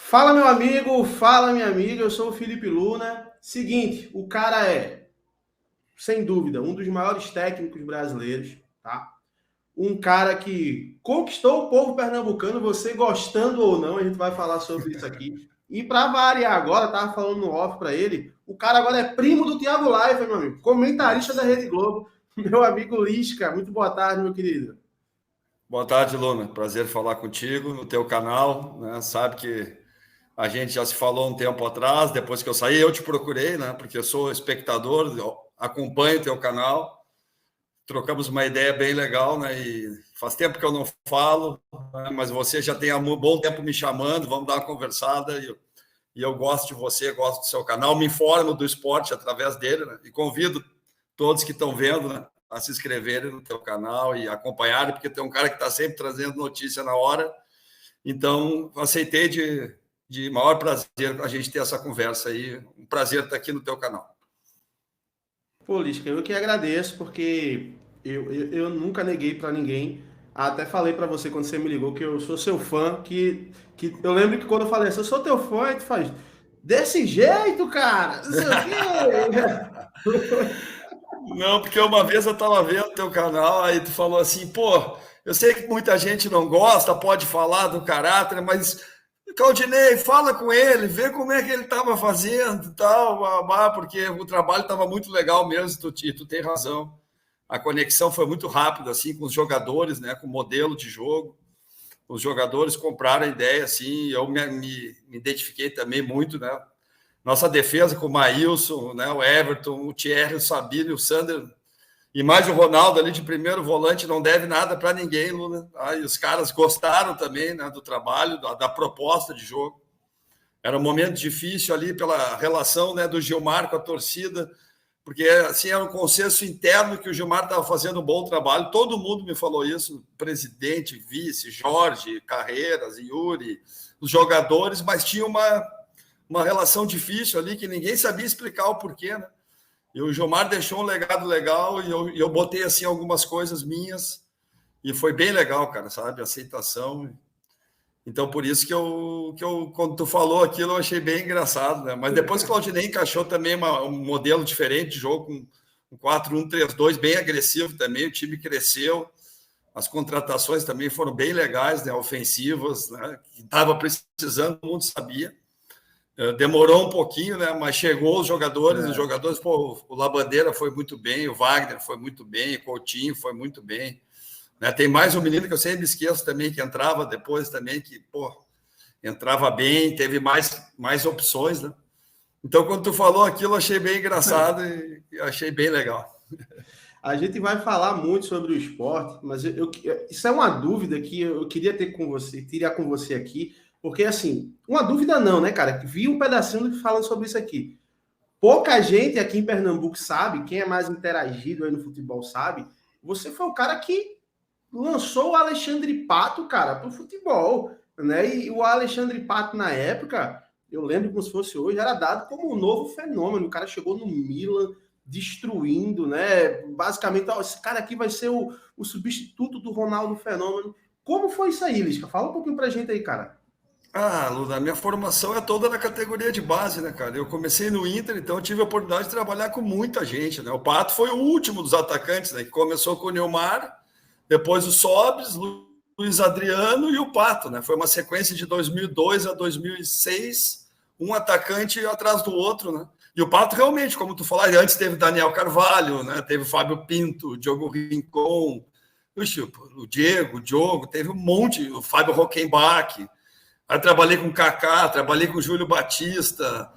Fala, meu amigo, fala, minha amiga. Eu sou o Felipe Luna. Seguinte, o cara é, sem dúvida, um dos maiores técnicos brasileiros, tá? Um cara que conquistou o povo pernambucano, você gostando ou não, a gente vai falar sobre isso aqui. E para variar agora, tava falando no off para ele, o cara agora é primo do Thiago Live, meu amigo, comentarista da Rede Globo. Meu amigo Lisca, muito boa tarde, meu querido. Boa tarde, Luna. Prazer falar contigo no teu canal, né? Sabe que a gente já se falou um tempo atrás, depois que eu saí, eu te procurei, né? Porque eu sou espectador, eu acompanho o teu canal. Trocamos uma ideia bem legal, né? E faz tempo que eu não falo, né? Mas você já tem há um bom tempo me chamando, vamos dar uma conversada. E eu gosto de você, gosto do seu canal, me informo do esporte através dele, né? E convido todos que estão vendo, né, a se inscreverem no teu canal e acompanharem, porque tem um cara que está sempre trazendo notícia na hora. Então, aceitei de maior prazer a gente ter essa conversa aí. Um prazer estar aqui no teu canal. Pô, Lisca, eu que agradeço, porque eu nunca neguei pra ninguém. Até falei pra você quando você me ligou que eu sou seu fã, que eu lembro que quando eu falei assim, eu sou teu fã, e tu faz, desse jeito, cara, não sei o quê. Não, porque uma vez eu estava vendo teu canal, aí tu falou assim, pô, eu sei que muita gente não gosta, pode falar do caráter, mas Claudinei, fala com ele, vê como é que ele estava fazendo, tal, babá, porque o trabalho estava muito legal mesmo, tu tem razão. A conexão foi muito rápida, assim, com os jogadores, né, com o modelo de jogo. Os jogadores compraram a ideia, assim, eu me identifiquei também muito, né? Nossa defesa com o Maílson, né, o Everton, o Thierry, o Sabino, o Sander, e mais o Ronaldo ali de primeiro volante, não deve nada para ninguém, Lula. Aí os caras gostaram também, né, do trabalho, da proposta de jogo. Era um momento difícil ali pela relação, né, do Gilmar com a torcida, porque assim era um consenso interno que o Gilmar estava fazendo um bom trabalho. Todo mundo me falou isso, presidente, vice, Jorge, Carreiras, Yuri, os jogadores, mas tinha uma relação difícil ali que ninguém sabia explicar o porquê, né? E o Gilmar deixou um legado legal e eu botei assim algumas coisas minhas e foi bem legal, cara, sabe? A aceitação. Então, por isso que eu, quando tu falou aquilo, eu achei bem engraçado, né? Mas depois o Claudinei encaixou também um modelo diferente de jogo, com um 4-1-3-2 bem agressivo também, o time cresceu, as contratações também foram bem legais, né? Ofensivas, né? Que estava precisando, todo mundo sabia. Demorou um pouquinho, né? Mas chegou os É. jogadores, pô, o Labandeira foi muito bem, o Wagner foi muito bem, o Coutinho foi muito bem. Né? Tem mais um menino que eu sempre esqueço também, que entrava depois também, que, pô, entrava bem, teve mais opções, né? Então, quando tu falou aquilo, eu achei bem engraçado e achei bem legal. A gente vai falar muito sobre o esporte, mas isso é uma dúvida que eu queria ter com você, tirar com você aqui, porque assim, uma dúvida não, né, cara? Vi um pedacinho falando sobre isso aqui. Pouca gente aqui em Pernambuco sabe, quem é mais interagido aí no futebol sabe. Você foi o cara que lançou o Alexandre Pato, cara, pro futebol, né? E o Alexandre Pato, na época, eu lembro como se fosse hoje, era dado como um novo fenômeno. O cara chegou no Milan, destruindo, né? Basicamente, ó, esse cara aqui vai ser o substituto do Ronaldo Fenômeno. Como foi isso aí, Lisca? Fala um pouquinho pra gente aí, cara. Ah, Luna, minha formação é toda na categoria de base, né, cara? Eu comecei no Inter, então eu tive a oportunidade de trabalhar com muita gente, né? O Pato foi o último dos atacantes, né? Que começou com o Neymar, depois o Sobis, Luiz Adriano e o Pato, né? Foi uma sequência de 2002 a 2006, um atacante atrás do outro, né? E o Pato realmente, como tu falaste, antes teve Daniel Carvalho, né? Teve o Fábio Pinto, o Diogo Rincon, o Diego, o Diogo, teve um monte, o Fábio Rockenbach. Aí trabalhei com o Kaká, trabalhei com o Júlio Batista,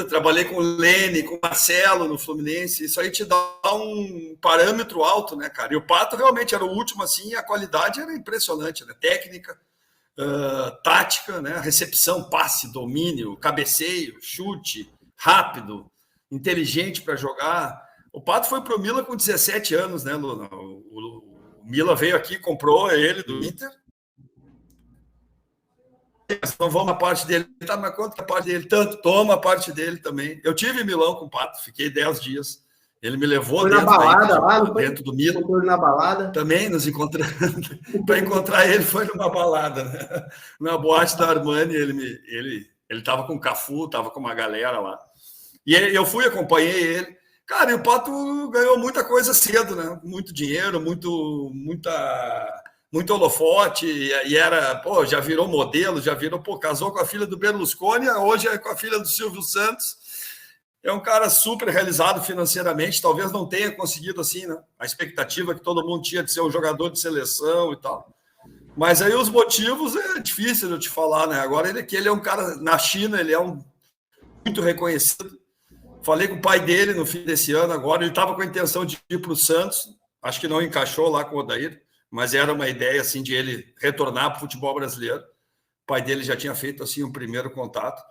trabalhei com o Lene, com o Marcelo no Fluminense. Isso aí te dá um parâmetro alto, né, cara? E o Pato realmente era o último, assim, e a qualidade era impressionante, né? Técnica, tática, né? Recepção, passe, domínio, cabeceio, chute, rápido, inteligente para jogar. O Pato foi para o Milan com 17 anos, né, Luna? O Milan veio aqui, comprou ele do Inter. Não vamos a parte dele, tá? Mas quanto a parte dele? Tanto, toma a parte dele também. Eu tive em Milão com o Pato, fiquei 10 dias. Ele me levou foi na dentro balada lá, não foi? dentro do Milo. Foi na balada. Também nos encontramos. Para encontrar ele foi numa balada, né? Na boate da Armani. Ele estava com o Cafu, estava com uma galera lá. E eu fui, acompanhei ele. Cara, e o Pato ganhou muita coisa cedo, né? Muito dinheiro, muito holofote, e era, pô, já virou modelo, casou com a filha do Berlusconi, hoje é com a filha do Silvio Santos. É um cara super realizado financeiramente, talvez não tenha conseguido assim, né? A expectativa que todo mundo tinha de ser um jogador de seleção e tal. Mas aí os motivos é difícil de eu te falar, né? Agora ele é um cara, na China, ele é muito reconhecido. Falei com o pai dele no fim desse ano agora, ele estava com a intenção de ir para o Santos, acho que não encaixou lá com o Odair, mas era uma ideia assim de ele retornar para o futebol brasileiro. O pai dele já tinha feito assim um primeiro contato.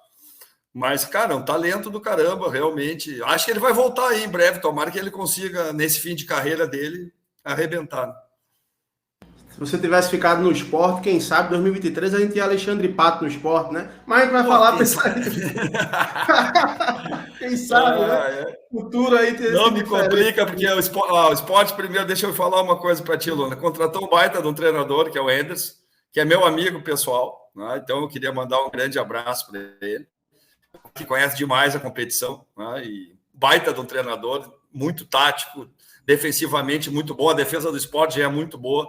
Mas, cara, é um talento do caramba, realmente. Acho que ele vai voltar aí em breve, tomara que ele consiga, nesse fim de carreira dele, arrebentar. Se você tivesse ficado no esporte, quem sabe, 2023 a gente ia Alexandre Pato no esporte, né? Mas a gente vai falar pra isso aí. Quem sabe, né? Futuro aí tem. Não me complica, porque o esporte, primeiro, deixa eu falar uma coisa para ti, Luna. Contratou um baita de um treinador, que é o Enders, que é meu amigo pessoal, né? Então eu queria mandar um grande abraço para ele, que conhece demais a competição, né? E baita de um treinador, muito tático, defensivamente muito bom, a defesa do esporte já é muito boa,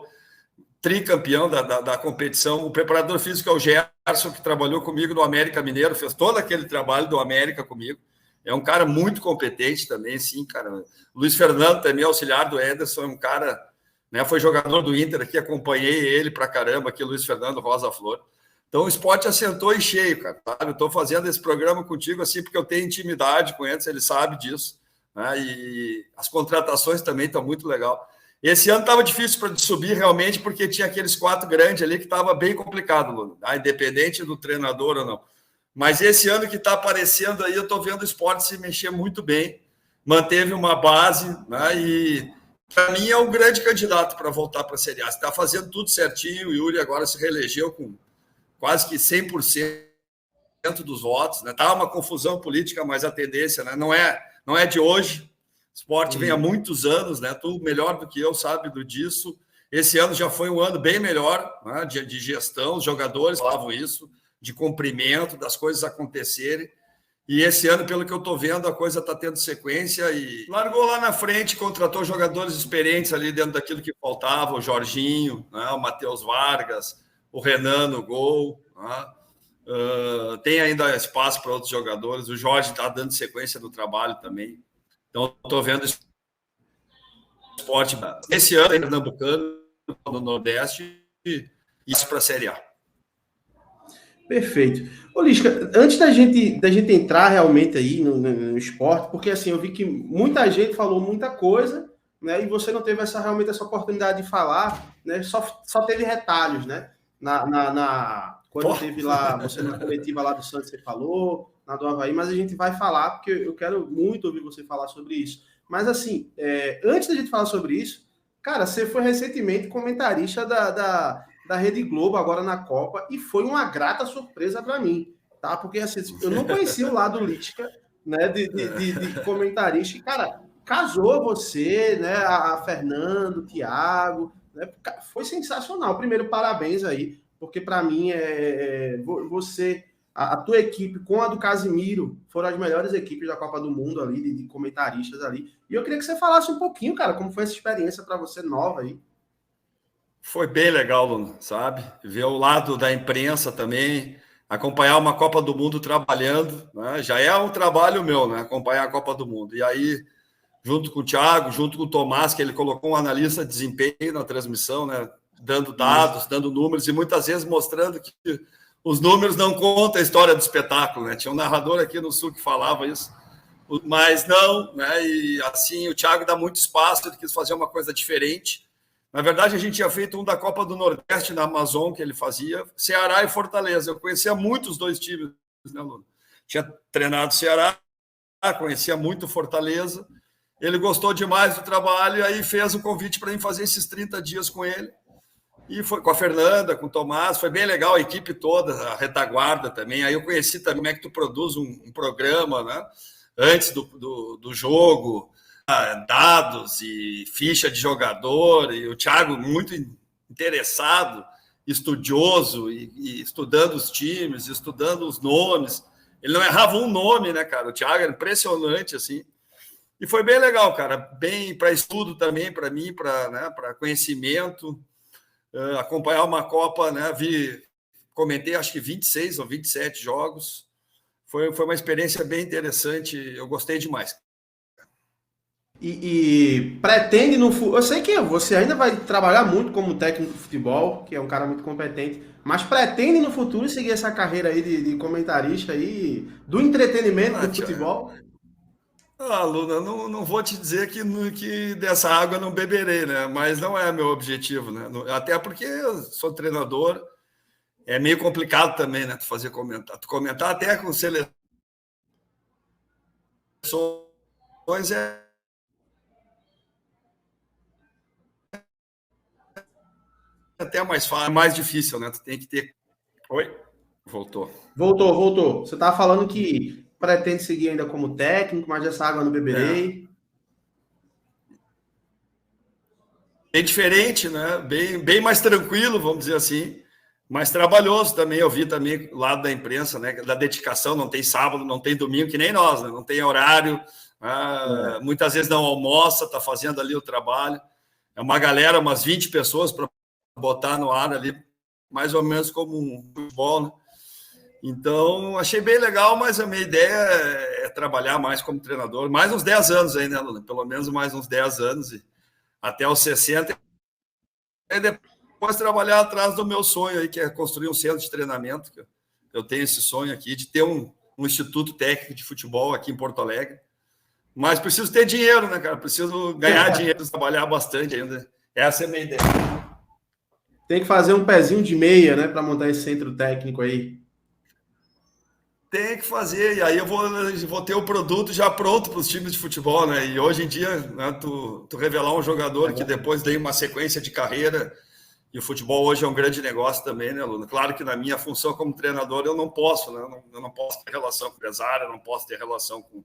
tricampeão da competição. O preparador físico é o Gerson, que trabalhou comigo no América Mineiro, fez todo aquele trabalho do América comigo. É um cara muito competente também, sim, cara. Luiz Fernando também, auxiliar do Ederson, é um cara, né, foi jogador do Inter aqui, acompanhei ele pra caramba aqui, Luiz Fernando Rosa Flor. Então o esporte assentou em cheio, cara, sabe? Eu estou fazendo esse programa contigo assim porque eu tenho intimidade com eles, ele sabe disso, né? E as contratações também estão muito legal. Esse ano estava difícil para subir realmente porque tinha aqueles 4 grandes ali que estava bem complicado, Lula, independente do treinador ou não. Mas esse ano que está aparecendo aí, eu estou vendo o esporte se mexer muito bem, manteve uma base, né? E para mim é um grande candidato para voltar para a Série A. Está fazendo tudo certinho, o Yuri agora se reelegeu com quase que 100% dos votos, né? Tá uma confusão política, mas a tendência, né, não é de hoje. O esporte vem há muitos anos, né? Tu melhor do que eu sabe disso. Esse ano já foi um ano bem melhor, né, de gestão, os jogadores falavam isso, de cumprimento, das coisas acontecerem. E esse ano, pelo que eu estou vendo, a coisa está tendo sequência e largou lá na frente, contratou jogadores experientes ali dentro daquilo que faltava, o Jorginho, né, o Matheus Vargas, o Renan no gol, né? Tem ainda espaço para outros jogadores, o Jorge está dando sequência no trabalho também. Então, estou vendo esporte esse ano, em Pernambucano, no Nordeste, e isso para a Série A. Perfeito. Ô, Lisca, antes da gente entrar realmente aí no esporte, porque assim, eu vi que muita gente falou muita coisa, né? E você não teve realmente essa oportunidade de falar, né? Só teve retalhos, né? Quando teve lá, você na coletiva lá do Santos, você falou, na do Avaí, mas a gente vai falar, porque eu quero muito ouvir você falar sobre isso. Mas assim, antes da gente falar sobre isso, cara, você foi recentemente comentarista da Rede Globo agora na Copa e foi uma grata surpresa para mim, tá? Porque assim, eu não conhecia o lado Lisca, né, de comentarista. E, cara, casou você, né, a Fernando, Thiago, né? Foi sensacional. Primeiro, parabéns aí, porque para mim você, a tua equipe com a do Casimiro foram as melhores equipes da Copa do Mundo ali, de comentaristas ali. E eu queria que você falasse um pouquinho, cara, como foi essa experiência para você nova aí. Foi bem legal, Luna, sabe? Ver o lado da imprensa também, acompanhar uma Copa do Mundo trabalhando, né? Já é um trabalho meu, né? Acompanhar a Copa do Mundo. E aí, junto com o Thiago, junto com o Tomás, que ele colocou um analista de desempenho na transmissão, né? Dando dados, dando números, e muitas vezes mostrando que os números não contam a história do espetáculo, né? Tinha um narrador aqui no Sul que falava isso, mas não, né? E assim, o Thiago dá muito espaço, ele quis fazer uma coisa diferente. Na verdade, a gente tinha feito um da Copa do Nordeste na Amazon, que ele fazia, Ceará e Fortaleza. Eu conhecia muito os dois times, né, Lula? Tinha treinado Ceará, conhecia muito Fortaleza. Ele gostou demais do trabalho e aí fez o convite para mim fazer esses 30 dias com ele. E foi com a Fernanda, com o Tomás, foi bem legal, a equipe toda, a retaguarda também. Aí eu conheci também como é que tu produz um programa, né? Antes do jogo, dados e ficha de jogador, e o Thiago muito interessado, estudioso, e estudando os times, estudando os nomes. Ele não errava um nome, né, cara? O Thiago era impressionante, assim. E foi bem legal, cara. Bem para estudo também, para mim, para conhecimento. Acompanhar uma Copa, né? Comentei, acho que 26 ou 27 jogos. Foi uma experiência bem interessante. Eu gostei demais. E pretende no futuro. Eu sei que você ainda vai trabalhar muito como técnico de futebol, que é um cara muito competente, mas pretende no futuro seguir essa carreira aí de comentarista aí, do entretenimento do futebol? Luna, não vou te dizer que dessa água não beberei, né? Mas não é meu objetivo, né? Até porque eu sou treinador, é meio complicado também, né? Tu fazer comentar. Tu comentar até com seleções até mais fácil, mais difícil, né? Tu tem que ter. Oi? Voltou. Voltou. Você estava falando que pretende seguir ainda como técnico, mas essa água não beberei. Bem diferente, né? Bem mais tranquilo, vamos dizer assim, mais trabalhoso também. Eu vi também o lado da imprensa, né? Da dedicação, não tem sábado, não tem domingo, que nem nós, né? Não tem horário, muitas vezes não almoça, tá fazendo ali o trabalho. É uma galera, umas 20 pessoas para botar no ar ali, mais ou menos como um futebol, né? Então, achei bem legal, mas a minha ideia é trabalhar mais como treinador, mais uns 10 anos aí, né, Luna? Pelo menos mais uns 10 anos, até os 60, e depois trabalhar atrás do meu sonho aí, que é construir um centro de treinamento. Eu tenho esse sonho aqui de ter um instituto técnico de futebol aqui em Porto Alegre, mas preciso ter dinheiro, né, cara? Preciso ganhar dinheiro, trabalhar bastante ainda. Essa é a minha ideia. Tem que fazer um pezinho de meia, né, para montar esse centro técnico aí. Tem que fazer, e aí eu vou ter o produto já pronto para os times de futebol, né? E hoje em dia, né, tu revelar um jogador que depois tem uma sequência de carreira, e o futebol hoje é um grande negócio também, né, Luna? Claro que na minha função como treinador eu não posso, né? Eu não posso ter relação com empresário, eu não posso ter relação com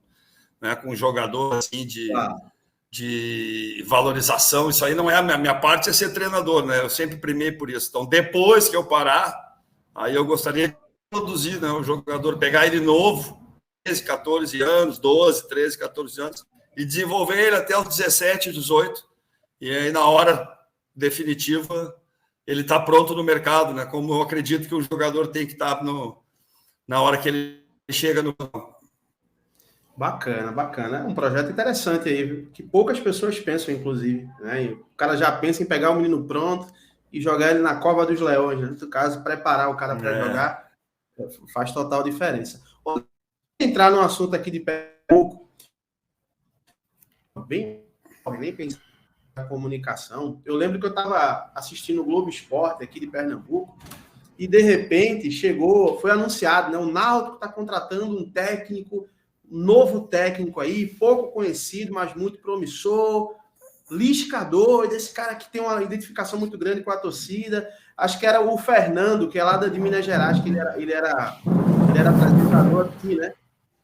jogador assim de valorização. Isso aí não é a minha parte, é ser treinador, né? Eu sempre primei por isso. Então, depois que eu parar, aí eu gostaria produzir, né, o jogador, pegar ele novo, 13, 14 anos, 12, 13, 14 anos, e desenvolver ele até os 17, 18, e aí na hora definitiva ele está pronto no mercado, né? Como eu acredito que o jogador tem que estar na hora que ele chega no... Bacana. É um projeto interessante aí, viu? Que poucas pessoas pensam, inclusive, né? E o cara já pensa em pegar o menino pronto e jogar ele na cova dos leões, né? No caso, preparar o cara para jogar faz total diferença. Vou entrar num assunto aqui de Pernambuco, nem pensar na comunicação. Eu lembro que eu estava assistindo o Globo Esporte aqui de Pernambuco e, de repente, foi anunciado, né? O Náutico está contratando um novo técnico aí, pouco conhecido, mas muito promissor, Liscador, desse cara que tem uma identificação muito grande com a torcida. Acho que era o Fernando, que é lá de Minas Gerais, que ele era apresentador aqui, né?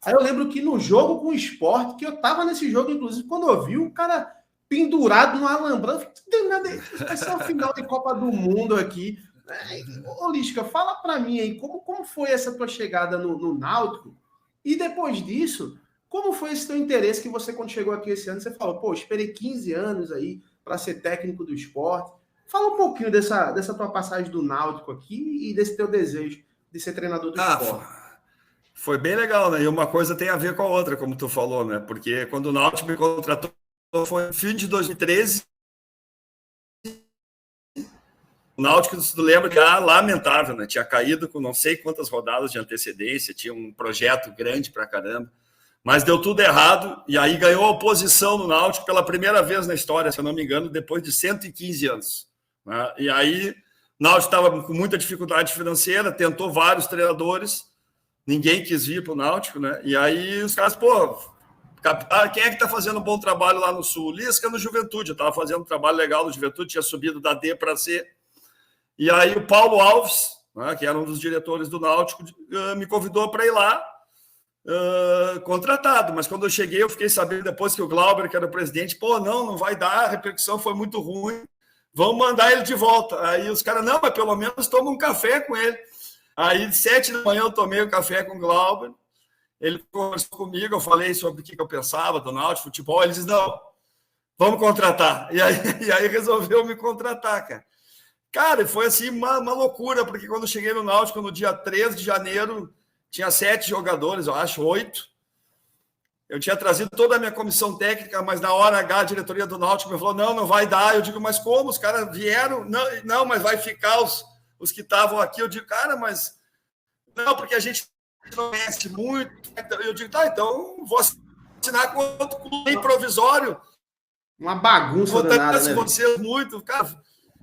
Aí eu lembro que no jogo com o Sport, que eu tava nesse jogo, inclusive, quando eu vi o cara pendurado no alambrado, vai ser o final de Copa do Mundo aqui. Ô, Lisca, fala para mim aí, como foi essa tua chegada no Náutico? E depois disso, como foi esse teu interesse que você, quando chegou aqui esse ano, você falou, pô, esperei 15 anos aí para ser técnico do Sport. Fala um pouquinho dessa tua passagem do Náutico aqui e desse teu desejo de ser treinador do Sport. Foi bem legal, né? E uma coisa tem a ver com a outra, como tu falou, né? Porque quando o Náutico me contratou, foi no fim de 2013. O Náutico, se tu lembra, que era lamentável, né? Tinha caído com não sei quantas rodadas de antecedência, tinha um projeto grande pra caramba, mas deu tudo errado, e aí ganhou a oposição no Náutico pela primeira vez na história, se eu não me engano, depois de 115 anos. Né? E aí o Náutico estava com muita dificuldade financeira, tentou vários treinadores, ninguém quis vir para o Náutico, né? E aí os caras, quem é que está fazendo um bom trabalho lá no Sul? Lisca no Juventude, eu estava fazendo um trabalho legal no Juventude, tinha subido da D para C. E aí o Paulo Alves, né, que era um dos diretores do Náutico, me convidou para ir lá. contratado, mas quando eu cheguei, eu fiquei sabendo depois que o Glauber, que era o presidente, pô, não vai dar, a repercussão foi muito ruim, vamos mandar ele de volta. Aí os caras, não, mas pelo menos toma um café com ele. Aí, 7 da manhã, eu tomei o café com o Glauber, ele conversou comigo, eu falei sobre o que eu pensava do Náutico, futebol, ele disse, não, vamos contratar. E aí resolveu me contratar, cara. Cara, foi assim uma loucura, porque quando eu cheguei no Náutico, no dia 13 de janeiro, tinha 7 jogadores, eu acho, 8. Eu tinha trazido toda a minha comissão técnica, mas na hora H, a diretoria do Náutico me falou, não vai dar. Eu digo, mas como? Os caras vieram? Não, mas vai ficar os que estavam aqui. Eu digo, cara, mas... Não, porque a gente não conhece muito. Eu digo, tá, então vou assinar com outro clube provisório. Uma bagunça danada, né? Vocês muito, cara...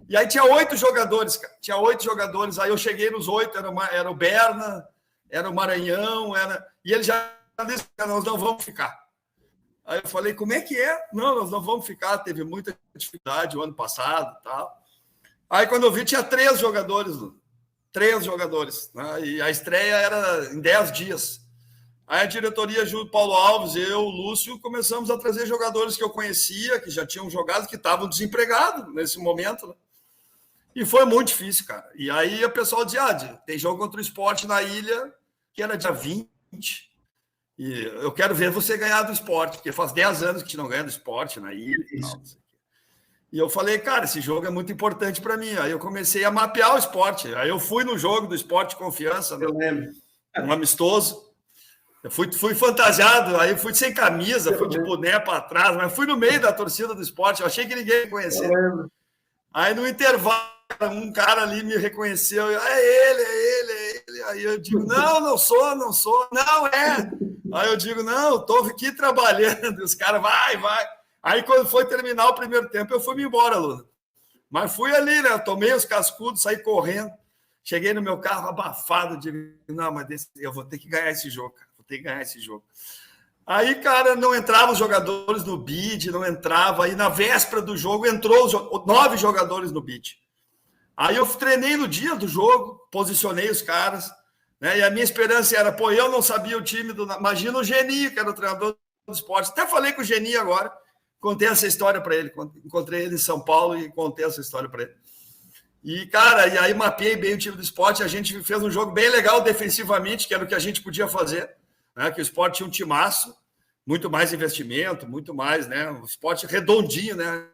E aí tinha 8 jogadores, cara. Tinha 8 jogadores. Aí eu cheguei nos 8, era o Berna, era o Maranhão, e ele já disse, nós não vamos ficar. Aí eu falei, como é que é? Não, nós não vamos ficar, teve muita dificuldade o ano passado e tal. Aí quando eu vi, tinha 3 jogadores, 3 jogadores, né? E a estreia era em 10 dias. Aí a diretoria, junto com Paulo Alves, eu, o Lúcio, começamos a trazer jogadores que eu conhecia, que já tinham jogado, que estavam desempregados nesse momento, né? E foi muito difícil, cara. E aí o pessoal dizia, tem jogo contra o Sport na Ilha, que era dia 20, e eu quero ver você ganhar do Sport, porque faz 10 anos que a gente não ganha do Sport na Ilha. E eu falei, cara, esse jogo é muito importante para mim. Aí eu comecei a mapear o Sport. Aí eu fui no jogo do Sport de Confiança, um amistoso. Eu fui fantasiado, aí fui sem camisa, fui de boné para trás, mas fui no meio da torcida do Sport. Eu achei que ninguém ia conhecer. Aí no intervalo, um cara ali me reconheceu, é ele. Aí eu digo, não sou, não é. Aí eu digo, não, estou aqui trabalhando. E os caras, vai. Aí quando foi terminar o primeiro tempo, eu fui embora, Lula. Mas fui ali, né? Eu tomei os cascudos, saí correndo. Cheguei no meu carro abafado, digo, não, mas eu vou ter que ganhar esse jogo, cara. Vou ter que ganhar esse jogo. Aí, cara, não entravam os jogadores no bid, não entrava. Aí, na véspera do jogo, entrou 9 jogadores no bid. Aí eu treinei no dia do jogo, posicionei os caras, né? E a minha esperança era, eu não sabia o time do... Imagina o Geni, que era o treinador do esporte. Até falei com o Geni agora, contei essa história para ele. Encontrei ele em São Paulo e contei essa história para ele. E, cara, e aí mapeei bem o time do esporte. A gente fez um jogo bem legal defensivamente, que era o que a gente podia fazer, né? Que o esporte tinha um timaço, muito mais investimento, muito mais, né? O esporte redondinho, né?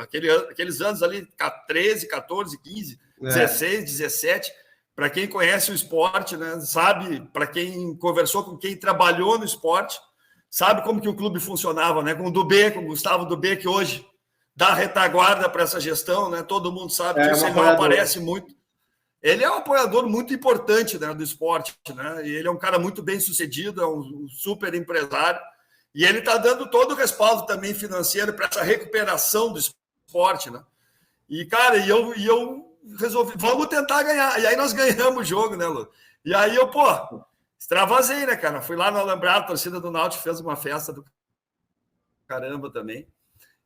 Aqueles anos ali, 13, 14, 15, 16, 17. Para quem conhece o esporte, né? Sabe, para quem conversou com quem trabalhou no esporte, sabe como que o clube funcionava, né? Com o Dubê, com o Gustavo Dubê, que hoje dá retaguarda para essa gestão, né? Todo mundo sabe que isso, ele não aparece muito. Ele é um apoiador muito importante, né, do esporte, né? E ele é um cara muito bem sucedido, é um super empresário. E ele está dando todo o respaldo também financeiro para essa recuperação do esporte, né? E, cara, eu resolvi, vamos tentar ganhar. E aí nós ganhamos o jogo, né, Lu? E aí eu, extravasei, né, cara? Fui lá no Alambrado, a torcida do Náutico fez uma festa do caramba também.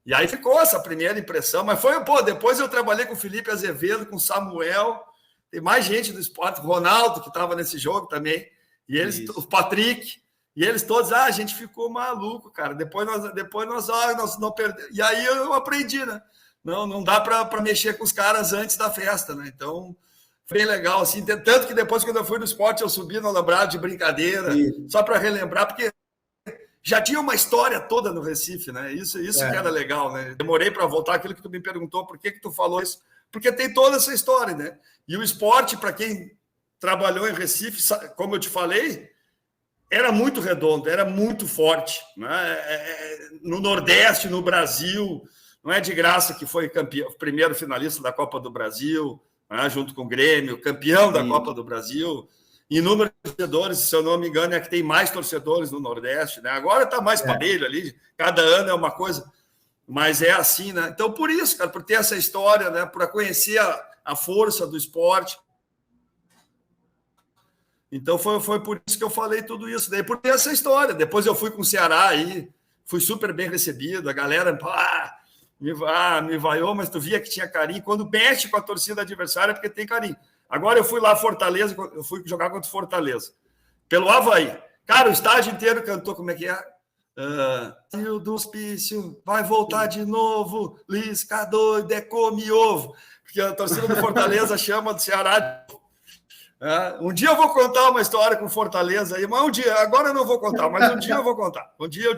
E aí ficou essa primeira impressão. Mas foi, depois eu trabalhei com o Felipe Azevedo, com o Samuel, tem mais gente do esporte, o Ronaldo, que estava nesse jogo também, e eles, o Patrick... E eles todos, a gente ficou maluco, cara. Depois nós não perdemos. E aí eu aprendi, né? Não dá para mexer com os caras antes da festa, né? Então, foi bem legal, assim. Tanto que depois, quando eu fui no esporte, eu subi no Alambrado de brincadeira, só para relembrar, porque já tinha uma história toda no Recife, né? Isso que era legal, né? Demorei para voltar aquilo que tu me perguntou, por que tu falou isso? Porque tem toda essa história, né? E o esporte, para quem trabalhou em Recife, como eu te falei, era muito redondo, era muito forte, né? No Nordeste, no Brasil, não é de graça que foi campeão, primeiro finalista da Copa do Brasil, né? Junto com o Grêmio, campeão da Copa do Brasil, em número de torcedores, se eu não me engano, é que tem mais torcedores no Nordeste, né? Agora está mais parelho ali, cada ano é uma coisa, mas é assim, né? Então, por isso, cara, por ter essa história, né? Para conhecer a força do esporte. Então, foi por isso que eu falei tudo isso. Daí, por ter essa história. Depois eu fui com o Ceará aí, fui super bem recebido. A galera me vaiou, mas tu via que tinha carinho. Quando mexe com a torcida adversária, é porque tem carinho. Agora eu fui lá Fortaleza, eu fui jogar contra o Fortaleza. Pelo Avaí. Cara, o estádio inteiro cantou, como é que é? Rio do Hospício, vai voltar de novo, Lisca doido, come ovo. Porque a torcida do Fortaleza chama do Ceará. Um dia eu vou contar uma história com Fortaleza aí, mas um dia, agora eu não vou contar, mas um dia eu vou contar. Um dia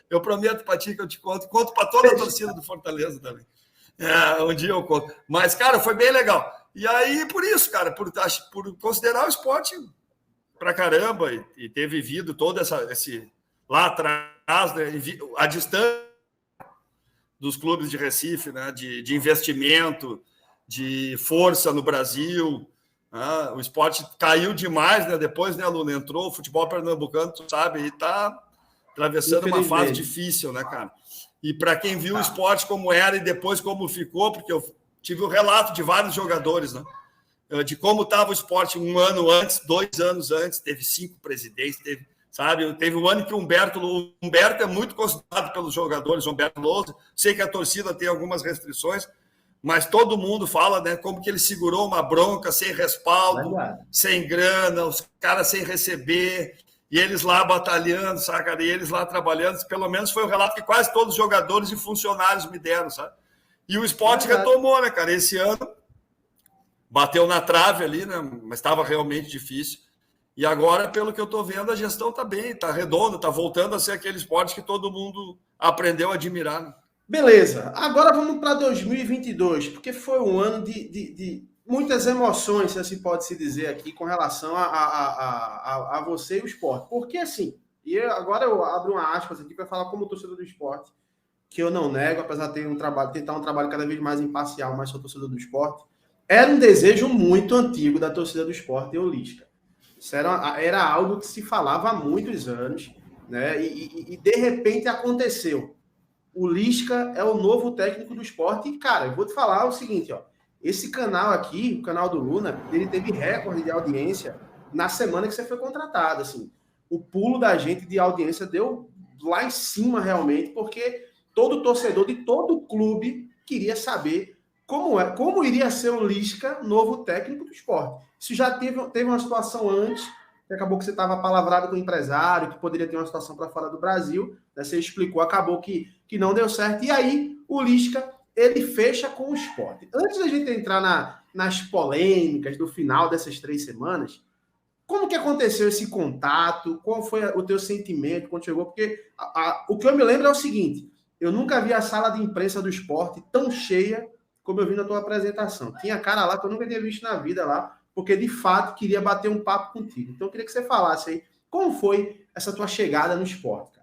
eu prometo para ti que eu te conto para toda a torcida do Fortaleza também. Um dia eu conto. Mas, cara, foi bem legal. E aí, por isso, cara, por considerar o esporte pra caramba e ter vivido todo esse lá atrás, né, a distância dos clubes de Recife, né, de investimento, de força no Brasil. O esporte caiu demais, né? Depois, né, Luna, entrou o futebol pernambucano, tu sabe, e está atravessando uma fase difícil, né, cara? E para quem viu o esporte como era e depois como ficou, porque eu tive o relato de vários jogadores, né? De como estava o esporte um ano antes, 2 anos antes, teve 5 presidentes, teve um ano que o Humberto é muito considerado pelos jogadores, Humberto Lousa, sei que a torcida tem algumas restrições, mas todo mundo fala, né, como que ele segurou uma bronca sem respaldo, sem grana, os caras sem receber, e eles lá batalhando, saca? E eles lá trabalhando. Pelo menos foi o relato que quase todos os jogadores e funcionários me deram, sabe? E o esporte retomou, né, cara? Esse ano bateu na trave ali, né? Mas estava realmente difícil. E agora, pelo que eu estou vendo, a gestão está bem, está redonda, está voltando a ser aquele esporte que todo mundo aprendeu a admirar, né? Beleza, agora vamos para 2022, porque foi um ano de muitas emoções, se assim pode se dizer aqui, com relação a você e o esporte. Porque assim, e agora eu abro uma aspas aqui para falar como torcedor do esporte, que eu não nego, apesar de tentar um trabalho cada vez mais imparcial, mas sou torcedor do esporte, era um desejo muito antigo da torcida do esporte e o Lisca. Isso era algo que se falava há muitos anos, né? E de repente aconteceu. O Lisca é o novo técnico do esporte. E, cara, eu vou te falar o seguinte, ó. Esse canal aqui, o canal do Luna, ele teve recorde de audiência na semana que você foi contratado, assim. O pulo da gente de audiência deu lá em cima, realmente, porque todo torcedor de todo clube queria saber como iria ser o Lisca, novo técnico do esporte. Isso já teve uma situação antes, que acabou que você estava palavrado com o empresário, que poderia ter uma situação para fora do Brasil, né? Você explicou, acabou que não deu certo. E aí, o Lisca, ele fecha com o esporte. Antes da gente entrar nas polêmicas do final dessas 3 semanas, como que aconteceu esse contato? Qual foi o teu sentimento quando chegou? Porque o que eu me lembro é o seguinte, eu nunca vi a sala de imprensa do esporte tão cheia como eu vi na tua apresentação. Tinha cara lá que eu nunca tinha visto na vida lá, porque de fato queria bater um papo contigo. Então eu queria que você falasse aí, como foi essa tua chegada no esporte, cara?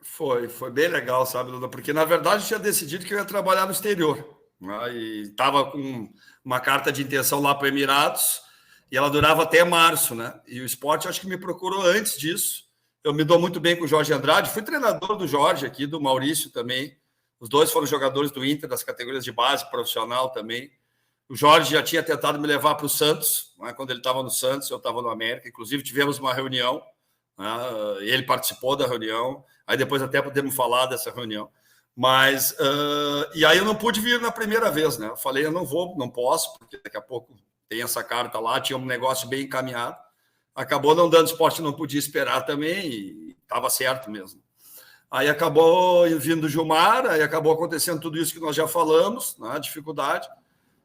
Foi bem legal, sabe, Lula? Porque, na verdade, eu tinha decidido que eu ia trabalhar no exterior. Né? E estava com uma carta de intenção lá para Emirados, e ela durava até março, né? E o esporte, acho que me procurou antes disso. Eu me dou muito bem com o Jorge Andrade, fui treinador do Jorge aqui, do Maurício também. Os dois foram jogadores do Inter, das categorias de base, profissional também. O Jorge já tinha tentado me levar para o Santos, né? Quando ele estava no Santos, eu estava no América. Inclusive, tivemos uma reunião, né? Ele participou da reunião. Aí depois até podemos falar dessa reunião. Mas, e aí eu não pude vir na primeira vez, né? Eu falei, eu não vou, não posso, porque daqui a pouco tem essa carta lá, tinha um negócio bem encaminhado. Acabou não dando esporte, não podia esperar também, e estava certo mesmo. Aí acabou vindo o Gilmar, aí acabou acontecendo tudo isso que nós já falamos, né? Dificuldade.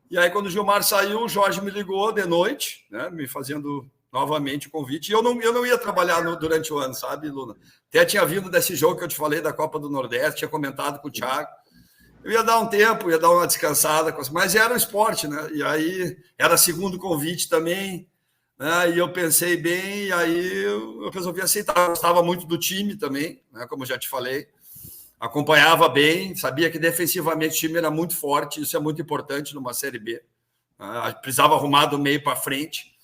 E aí, quando o Gilmar saiu, o Jorge me ligou de noite, né? Me fazendo novamente o convite. E eu não ia trabalhar durante o ano, sabe, Luna? Até tinha vindo desse jogo que eu te falei da Copa do Nordeste, tinha comentado com o Thiago. Eu ia dar um tempo, ia dar uma descansada, mas era um esporte, né? E aí era segundo convite também, né? E eu pensei bem, e aí eu resolvi aceitar. Eu gostava muito do time também, né? Como eu já te falei. Acompanhava bem, sabia que defensivamente o time era muito forte, isso é muito importante numa Série B. Precisava arrumar do meio para frente.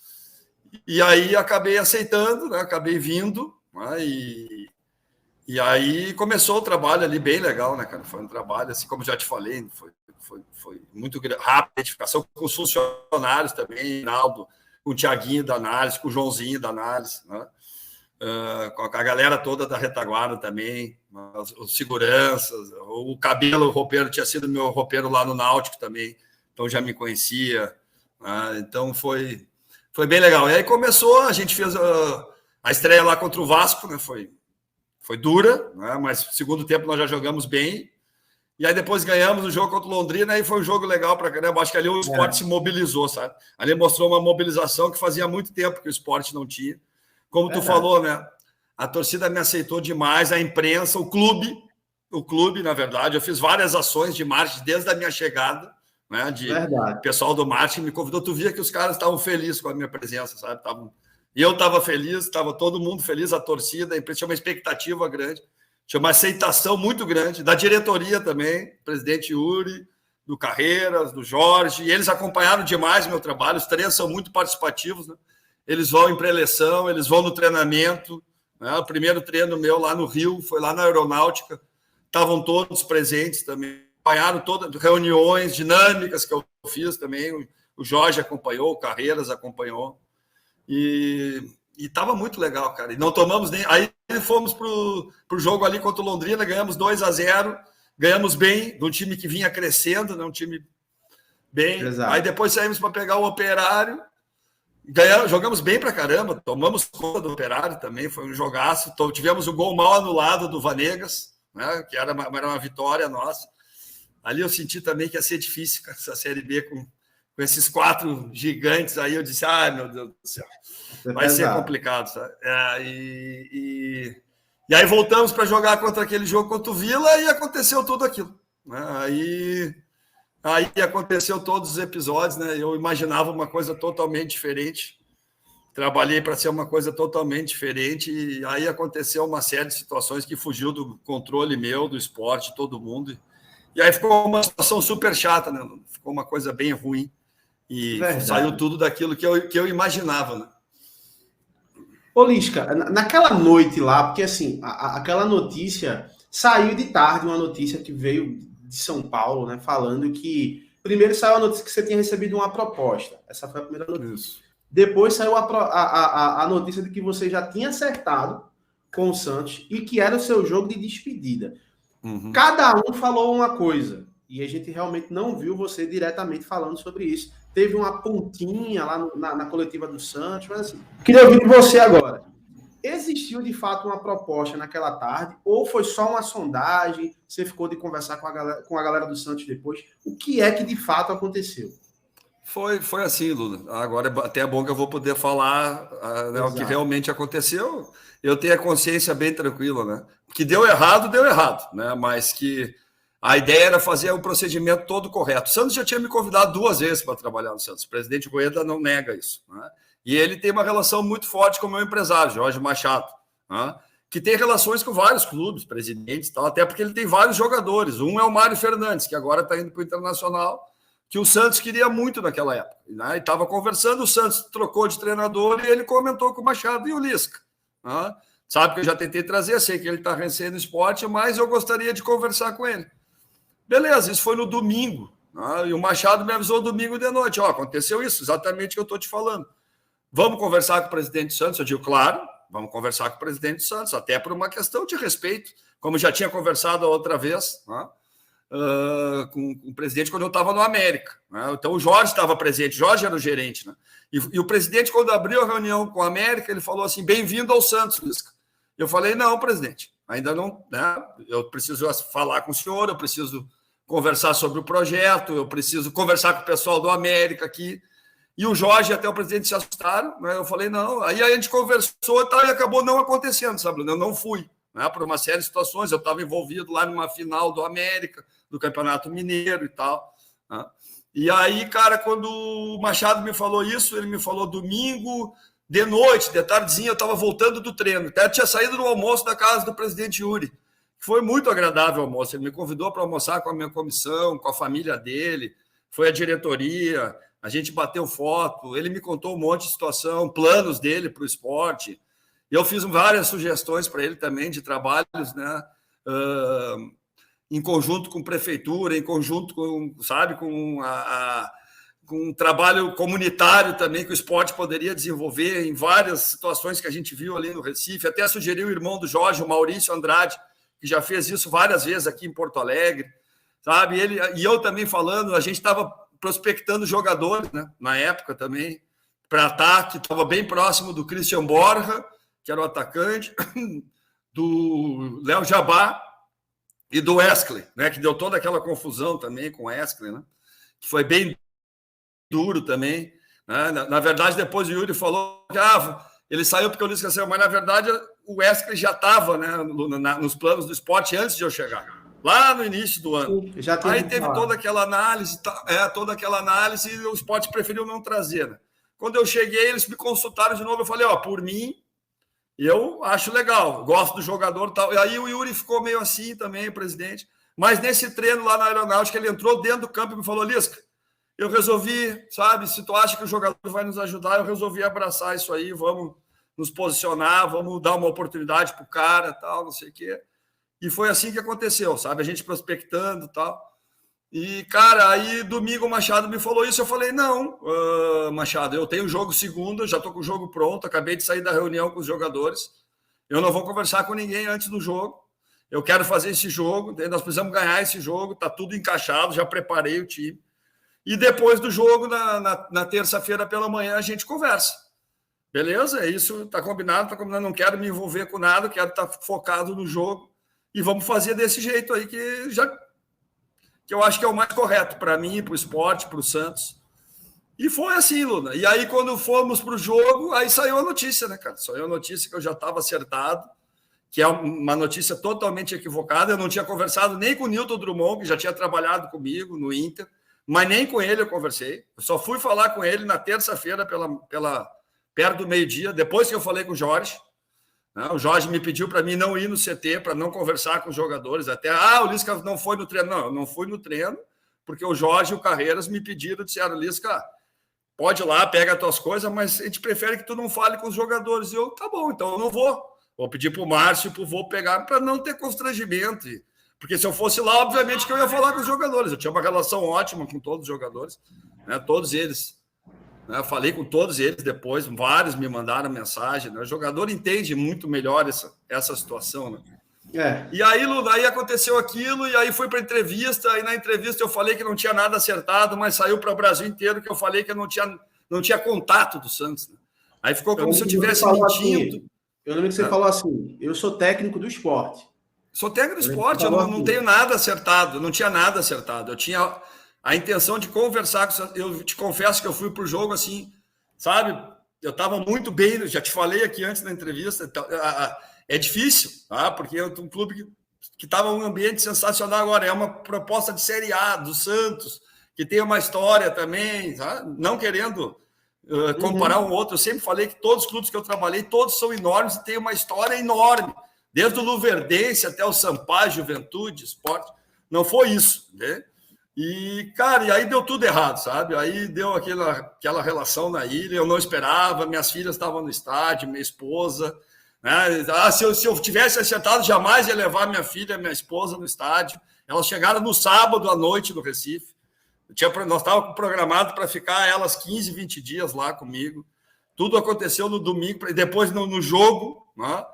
E aí acabei aceitando, né? Acabei vindo, né? E aí começou o trabalho ali bem legal, né, cara? Foi um trabalho, assim como já te falei, foi muito rápido, a identificação com os funcionários também, Rinaldo, com o Thiaguinho da análise, com o Joãozinho da análise, né? Com a galera toda da retaguarda também, os seguranças, o Cabelo, o roupeiro, tinha sido meu roupeiro lá no Náutico também, então já me conhecia, né? Então foi bem legal. E aí começou, a gente fez A estreia lá contra o Vasco, né, foi dura, né, mas no segundo tempo nós já jogamos bem. E aí depois ganhamos o jogo contra o Londrina e foi um jogo legal para caramba. Acho que ali o Sport se mobilizou, sabe? Ali mostrou uma mobilização que fazia muito tempo que o Sport não tinha. Como tu falou, né? A torcida me aceitou demais, a imprensa, o clube, na verdade. Eu fiz várias ações de marketing desde a minha chegada, né? Pessoal do marketing me convidou. Tu via que os caras estavam felizes com a minha presença, sabe? E eu estava feliz, estava todo mundo feliz, a torcida, a imprensa tinha uma expectativa grande. Tinha uma aceitação muito grande da diretoria também, presidente Yuri, do Carreiras, do Jorge, e eles acompanharam demais o meu trabalho. Os 3 são muito participativos, né? Eles vão em pré-eleição, eles vão no treinamento, né? O primeiro treino meu lá no Rio foi lá na Aeronáutica, estavam todos presentes também, acompanharam todas reuniões dinâmicas que eu fiz também. O Jorge acompanhou, o Carreiras acompanhou, e estava muito legal, cara. E não tomamos nem. Aí fomos para o jogo ali contra o Londrina, ganhamos 2-0, ganhamos bem, de um time que vinha crescendo, né? Um time bem. Exato. Aí depois saímos para pegar o Operário, jogamos bem para caramba, tomamos conta do Operário também, foi um jogaço. Tivemos o gol mal anulado do Vanegas, né? Que era uma vitória nossa. Ali eu senti também que ia ser difícil essa Série B com esses 4 gigantes aí. Eu disse, ai meu Deus do céu. Vai ser complicado, sabe? E aí voltamos para jogar contra aquele jogo contra o Vila e aconteceu tudo aquilo, né? Aí aconteceu todos os episódios, né? Eu imaginava uma coisa totalmente diferente, trabalhei para ser uma coisa totalmente diferente, e aí aconteceu uma série de situações que fugiu do controle meu, do esporte, de todo mundo. E aí ficou uma situação super chata, né? Ficou uma coisa bem ruim. E saiu tudo daquilo que eu imaginava, né? Ô, Lisca, naquela noite lá, porque assim, aquela notícia saiu de tarde, uma notícia que veio de São Paulo, né, falando que primeiro saiu a notícia que você tinha recebido uma proposta. Essa foi a primeira notícia. Isso. Depois saiu a notícia de que você já tinha acertado com o Santos e que era o seu jogo de despedida. Uhum. Cada um falou uma coisa e a gente realmente não viu você diretamente falando sobre isso. Teve uma pontinha lá na coletiva do Santos, mas assim, queria ouvir de você agora. Existiu de fato uma proposta naquela tarde ou foi só uma sondagem? Você ficou de conversar com a galera do Santos depois? O que é que de fato aconteceu? Foi assim, Lula. Agora até é bom que eu vou poder falar, né, o que realmente aconteceu. Eu tenho a consciência bem tranquila, né? Que deu errado, né? Mas que a ideia era fazer o procedimento todo correto. O Santos já tinha me convidado 2 vezes para trabalhar no Santos. O presidente Rueda não nega isso, né? E ele tem uma relação muito forte com o meu empresário, Jorge Machado, né? Que tem relações com vários clubes, presidentes e tal, até porque ele tem vários jogadores. Um é o Mário Fernandes, que agora está indo para o Internacional, que o Santos queria muito naquela época, né? E estava conversando, o Santos trocou de treinador e ele comentou com o Machado e o Lisca, né? Sabe que eu já tentei trazer, sei que ele está recém no esporte, mas eu gostaria de conversar com ele. Beleza, isso foi no domingo, né? E o Machado me avisou domingo de noite, aconteceu isso, exatamente o que eu estou te falando. Vamos conversar com o presidente do Santos? Eu digo, claro, vamos conversar com o presidente do Santos, até por uma questão de respeito, como já tinha conversado a outra vez, né? Com o presidente quando eu estava no América, né? Então o Jorge estava presente, Jorge era o gerente, né? E o presidente, quando abriu a reunião com o América, ele falou assim, bem-vindo ao Santos, Lisca. Eu falei, não, presidente, ainda não, né? Eu preciso falar com o senhor, eu preciso conversar sobre o projeto, eu preciso conversar com o pessoal do América aqui. E o Jorge e até o presidente se assustaram, né? Eu falei, não. Aí a gente conversou e tal, e acabou não acontecendo, sabe? Eu não fui, né? Por uma série de situações. Eu estava envolvido lá numa final do América, do Campeonato Mineiro e tal, né? E aí, cara, quando o Machado me falou isso, ele me falou domingo, de noite, de tardezinha, eu estava voltando do treino. Até tinha saído do almoço da casa do presidente Yuri. Foi muito agradável o almoço. Ele me convidou para almoçar com a minha comissão, com a família dele, foi a diretoria. A gente bateu foto, ele me contou um monte de situação, planos dele para o esporte. Eu fiz várias sugestões para ele também de trabalhos, né? Em conjunto com a prefeitura, em conjunto com, sabe, com um trabalho comunitário também que o esporte poderia desenvolver em várias situações que a gente viu ali no Recife. Até sugeriu o irmão do Jorge, o Maurício Andrade, que já fez isso várias vezes aqui em Porto Alegre, sabe? Ele e eu também falando, a gente estava prospectando jogadores, né? Na época também, para ataque, estava bem próximo do Christian Borja que era o atacante, do Léo Jabá e do Wesley, né, que deu toda aquela confusão também com o Wesley, né, que foi bem duro também. Né? Na verdade, depois o Yuri falou que ele saiu porque o Lisca saiu, mas na verdade o Wesley já estava, né, nos planos do esporte antes de eu chegar, lá no início do ano. Aí teve toda aquela análise, e o esporte preferiu não trazer. Né? Quando eu cheguei, eles me consultaram de novo, eu falei, por mim, eu acho legal, gosto do jogador e tal. E aí o Yuri ficou meio assim também, o presidente. Mas nesse treino lá na Aeronáutica, ele entrou dentro do campo e me falou, Lisca, eu resolvi, sabe, se tu acha que o jogador vai nos ajudar, eu resolvi abraçar isso aí, vamos nos posicionar, vamos dar uma oportunidade pro cara, tal, não sei o quê. E foi assim que aconteceu, sabe? A gente prospectando e tal. E, cara, aí domingo o Machado me falou isso, eu falei, não, Machado, eu tenho jogo segunda, já tô com o jogo pronto, acabei de sair da reunião com os jogadores, eu não vou conversar com ninguém antes do jogo, eu quero fazer esse jogo, nós precisamos ganhar esse jogo, tá tudo encaixado, já preparei o time. E depois do jogo, na terça-feira pela manhã, a gente conversa. Beleza? É isso, tá combinado, não quero me envolver com nada, quero estar focado no jogo e vamos fazer desse jeito aí que eu acho que é o mais correto para mim, para o esporte, para o Santos. E foi assim, Luna. E aí, quando fomos para o jogo, aí saiu a notícia, né, cara? Saiu a notícia que eu já estava acertado, que é uma notícia totalmente equivocada. Eu não tinha conversado nem com o Nilton Drummond, que já tinha trabalhado comigo no Inter, mas nem com ele eu conversei. Eu só fui falar com ele na terça-feira, perto do meio-dia, depois que eu falei com o Jorge. O Jorge me pediu para mim não ir no CT, para não conversar com os jogadores. Até, o Lisca não foi no treino. Não, eu não fui no treino, porque o Jorge e o Carreiras me pediram, disseram, Lisca, pode ir lá, pega as tuas coisas, mas a gente prefere que tu não fale com os jogadores. E eu, tá bom, então eu não vou. Vou pedir para o Márcio e para o Vô pegar, para não ter constrangimento. Porque se eu fosse lá, obviamente que eu ia falar com os jogadores. Eu tinha uma relação ótima com todos os jogadores, né? Todos eles. Eu falei com todos eles depois, vários me mandaram mensagem. Né? O jogador entende muito melhor essa situação. Né? E aí, Lula, aí aconteceu aquilo, e aí fui para a entrevista, e na entrevista eu falei que não tinha nada acertado, mas saiu para o Brasil inteiro que eu falei que eu não tinha contato do Santos. Né? Aí ficou como se eu tivesse mentindo. Assim, eu lembro que você falou assim, eu sou técnico do esporte. Sou técnico do esporte, eu não tenho nada acertado, não tinha nada acertado. Eu tinha a intenção de conversar com... Eu te confesso que eu fui para o jogo assim, sabe? Eu estava muito bem, já te falei aqui antes na entrevista, é difícil, tá? Porque é um clube que estava um ambiente sensacional agora, é uma proposta de Série A do Santos, que tem uma história também, tá? Não querendo comparar um outro, eu sempre falei que todos os clubes que eu trabalhei, todos são enormes e têm uma história enorme, desde o Luverdense até o Sampaio, Juventude, Esporte, não foi isso, né? E, cara, e aí deu tudo errado, sabe? Aí deu aquela relação na ilha, eu não esperava, minhas filhas estavam no estádio, minha esposa, né? Se eu tivesse acertado, jamais ia levar minha filha, minha esposa no estádio. Elas chegaram no sábado à noite no Recife. Nós estávamos programados para ficar elas 15, 20 dias lá comigo. Tudo aconteceu no domingo, depois no jogo, né?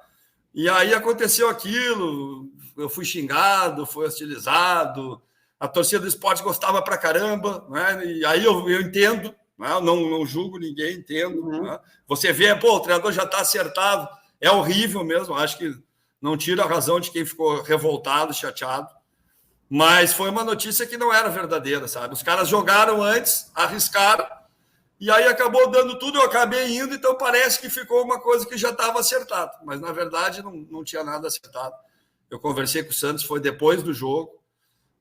E aí aconteceu aquilo, eu fui xingado, fui hostilizado, a torcida do esporte gostava pra caramba, né? E aí eu entendo, né? Eu não julgo ninguém, entendo. Né? Você vê, o treinador já está acertado, é horrível mesmo, acho que não tira a razão de quem ficou revoltado, chateado, mas foi uma notícia que não era verdadeira, sabe? Os caras jogaram antes, arriscaram, e aí acabou dando tudo, eu acabei indo, então parece que ficou uma coisa que já estava acertado, mas na verdade não tinha nada acertado. Eu conversei com o Santos, foi depois do jogo,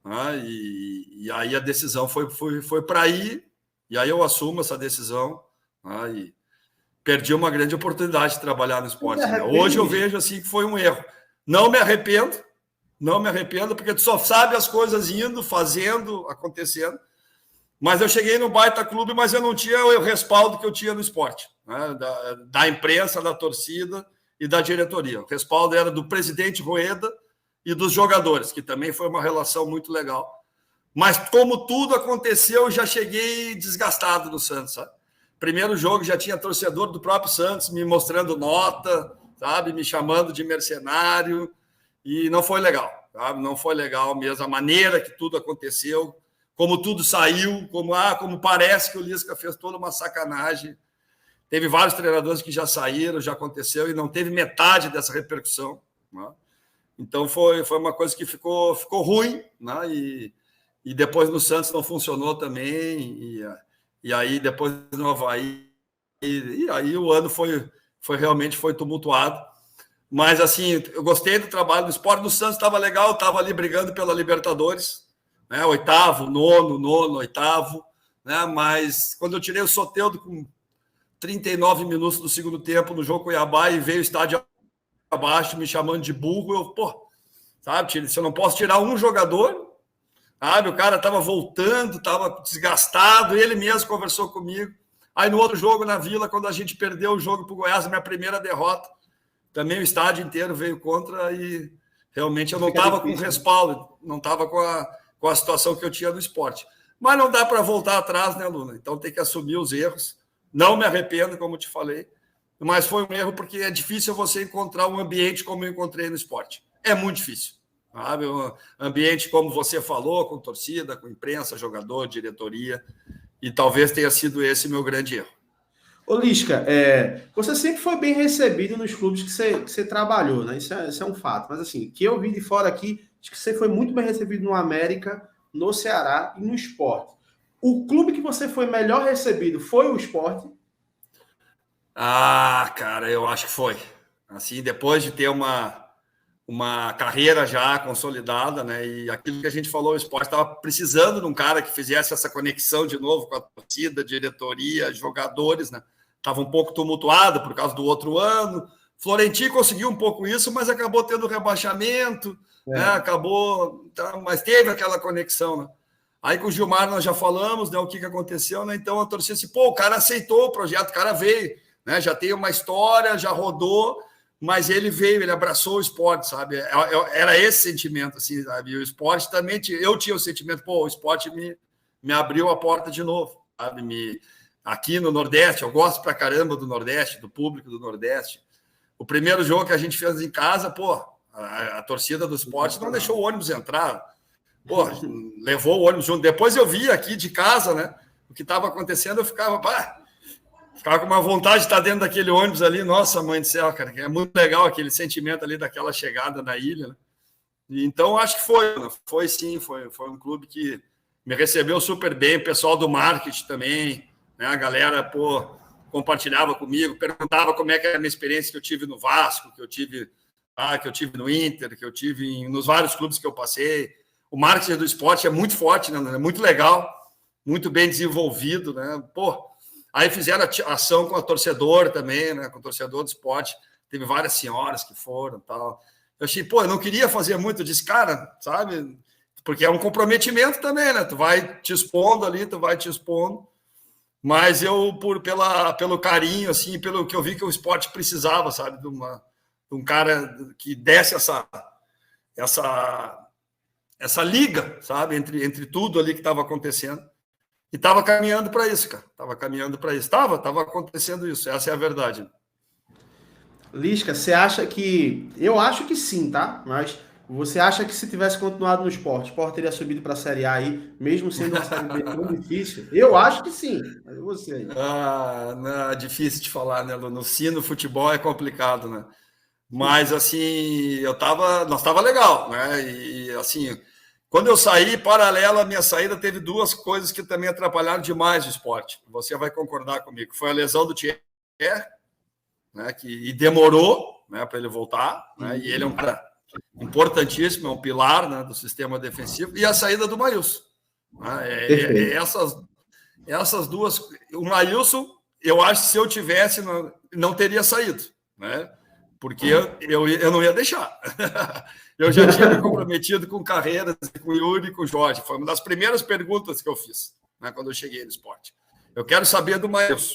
né? E aí a decisão foi para ir, e aí eu assumo essa decisão, né? E perdi uma grande oportunidade de trabalhar no esporte. Né? Hoje eu vejo assim que foi um erro. Não me arrependo, porque tu só sabe as coisas indo, fazendo, acontecendo. Mas eu cheguei no baita clube, mas eu não tinha o respaldo que eu tinha no esporte, né? Da imprensa, da torcida e da diretoria. O respaldo era do presidente Rueda e dos jogadores, que também foi uma relação muito legal. Mas como tudo aconteceu, eu já cheguei desgastado no Santos, sabe? Primeiro jogo já tinha torcedor do próprio Santos me mostrando nota, sabe? Me chamando de mercenário, e não foi legal, sabe? Não foi legal mesmo a maneira que tudo aconteceu, como tudo saiu, como parece que o Lisca fez toda uma sacanagem. Teve vários treinadores que já saíram, já aconteceu, e não teve metade dessa repercussão, né? Então foi uma coisa que ficou ruim, né? E depois no Santos não funcionou também, e aí depois no Avaí, e aí o ano realmente foi tumultuado. Mas assim, eu gostei do trabalho do Sport. No Santos estava legal, estava ali brigando pela Libertadores, né? Oitavo, nono, oitavo, né? Mas quando eu tirei o Soteldo com 39 minutos do segundo tempo no jogo Cuiabá e veio o estádio abaixo me chamando de burro, sabe, se eu não posso tirar um jogador, sabe, o cara estava voltando, estava desgastado, ele mesmo conversou comigo. Aí no outro jogo na Vila, quando a gente perdeu o jogo para o Goiás, minha primeira derrota, também o estádio inteiro veio contra e realmente eu não estava com respaldo, não estava com a situação que eu tinha no esporte. Mas não dá para voltar atrás, né, Luna? Então tem que assumir os erros. Não me arrependo, como eu te falei, mas foi um erro porque é difícil você encontrar um ambiente como eu encontrei no esporte. É muito difícil, sabe? Um ambiente, como você falou, com torcida, com imprensa, jogador, diretoria, e talvez tenha sido esse meu grande erro. Ô, Lisca, você sempre foi bem recebido nos clubes que você trabalhou, né? Isso é um fato. Mas assim, que eu vi de fora aqui, acho que você foi muito bem recebido no América, no Ceará e no Sport. O clube que você foi melhor recebido foi o Sport? Ah, cara, eu acho que foi. Assim, depois de ter uma carreira já consolidada, né? E aquilo que a gente falou, o Sport estava precisando de um cara que fizesse essa conexão de novo com a torcida, diretoria, jogadores, né? Estava um pouco tumultuado por causa do outro ano. Florentino conseguiu um pouco isso, mas acabou tendo rebaixamento, né? Acabou, mas teve aquela conexão, né? Aí com o Gilmar nós já falamos, né, o que aconteceu, né? Então a torcida disse, o cara aceitou o projeto, o cara veio, né? Já tem uma história, já rodou, mas ele veio, ele abraçou o esporte, sabe? Era esse sentimento, assim, sabe? E o esporte também, eu tinha o sentimento, o esporte me abriu a porta de novo, sabe? Aqui no Nordeste, eu gosto pra caramba do Nordeste, do público do Nordeste. O primeiro jogo que a gente fez em casa, a torcida do esporte não deixou o ônibus entrar, levou o ônibus junto. Depois eu vi aqui de casa, né, o que estava acontecendo, eu ficava com uma vontade de estar dentro daquele ônibus ali. Nossa, mãe do céu, cara, é muito legal aquele sentimento ali daquela chegada na ilha, né? E, então, acho que foi sim, foi um clube que me recebeu super bem, o pessoal do marketing também, né, a galera, compartilhava comigo, perguntava como é que era a minha experiência que eu tive no Vasco, que eu tive no Inter, que eu tive nos vários clubes que eu passei. O marketing do esporte é muito forte, né? É muito legal, muito bem desenvolvido, né? Aí fizeram ação com a torcedor também, né? Com o torcedor do esporte. Teve várias senhoras que foram, tal. Eu achei, eu não queria fazer muito. Eu disse, cara, sabe? Porque é um comprometimento também, né? Tu vai te expondo ali, mas eu, pelo carinho, assim, pelo que eu vi que o esporte precisava, sabe? De um cara que desse essa liga, sabe, entre tudo ali que estava acontecendo. E estava caminhando para isso, cara. Estava caminhando para isso. Estava acontecendo isso. Essa é a verdade. Lisca, você acha que... Eu acho que sim, tá? Mas você acha que se tivesse continuado no Sport, o Sport teria subido para a Série A aí, mesmo sendo uma Série B tão difícil? Eu acho que sim. Mas você aí? Não, é difícil de falar, né, Lu? No futebol é complicado, né? Mas, assim, nós estava legal, né? E, assim, quando eu saí, paralelo à minha saída, teve duas coisas que também atrapalharam demais o esporte. Você vai concordar comigo. Foi a lesão do Thierry, né? E demorou, né, para ele voltar, né? E ele é um cara importantíssimo, é um pilar, né, do sistema defensivo. E a saída do Maílson. Né? Essas duas... O Maílson, eu acho que se eu tivesse, não teria saído, né? Porque eu não ia deixar. Eu já tinha me comprometido com carreiras, com o Yuri e com o Jorge. Foi uma das primeiras perguntas que eu fiz, né, quando eu cheguei no esporte. Eu quero saber do Maílson,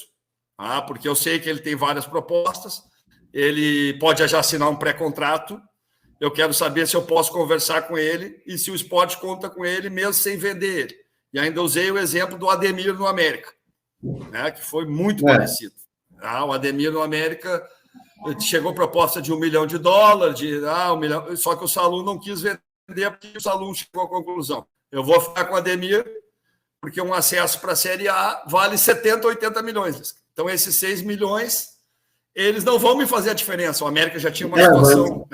porque eu sei que ele tem várias propostas, ele pode já assinar um pré-contrato, eu quero saber se eu posso conversar com ele e se o esporte conta com ele mesmo sem vender ele. E ainda usei o exemplo do Ademir no América, né, que foi muito parecido. O Ademir no América... Chegou proposta de $1 milhão, $1 milhão, só que o Salum não quis vender, porque o Salum chegou à conclusão. Eu vou ficar com o Ademir, porque um acesso para a Série A vale 70, 80 milhões. Então, esses 6 milhões, eles não vão me fazer a diferença. O América já tinha uma situação...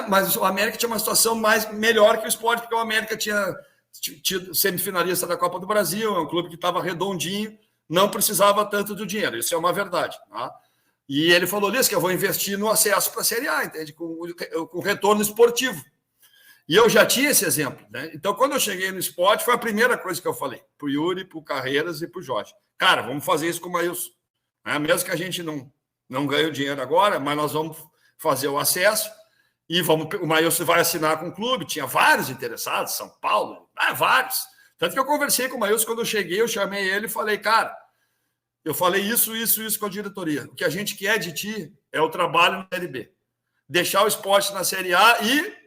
mas o América tinha uma situação melhor que o Sport, porque o América tinha tido semifinalista da Copa do Brasil, é um clube que estava redondinho, não precisava tanto do dinheiro. Isso é uma verdade. Tá? E ele falou, Liz, que eu vou investir no acesso para a Série A, entende? Com retorno esportivo. E eu já tinha esse exemplo. Né? Então, quando eu cheguei no Sport, foi a primeira coisa que eu falei para o Yuri, para o Carreiras e para o Jorge. Cara, vamos fazer isso com o Maílson. Né? Mesmo que a gente não ganhe o dinheiro agora, mas nós vamos fazer o acesso e o Maílson vai assinar com o clube. Tinha vários interessados, São Paulo, vários. Tanto que eu conversei com o Maílson quando eu cheguei, eu chamei ele e falei, cara, eu falei isso com a diretoria. O que a gente quer de ti é o trabalho na Série B. Deixar o Sport na Série A e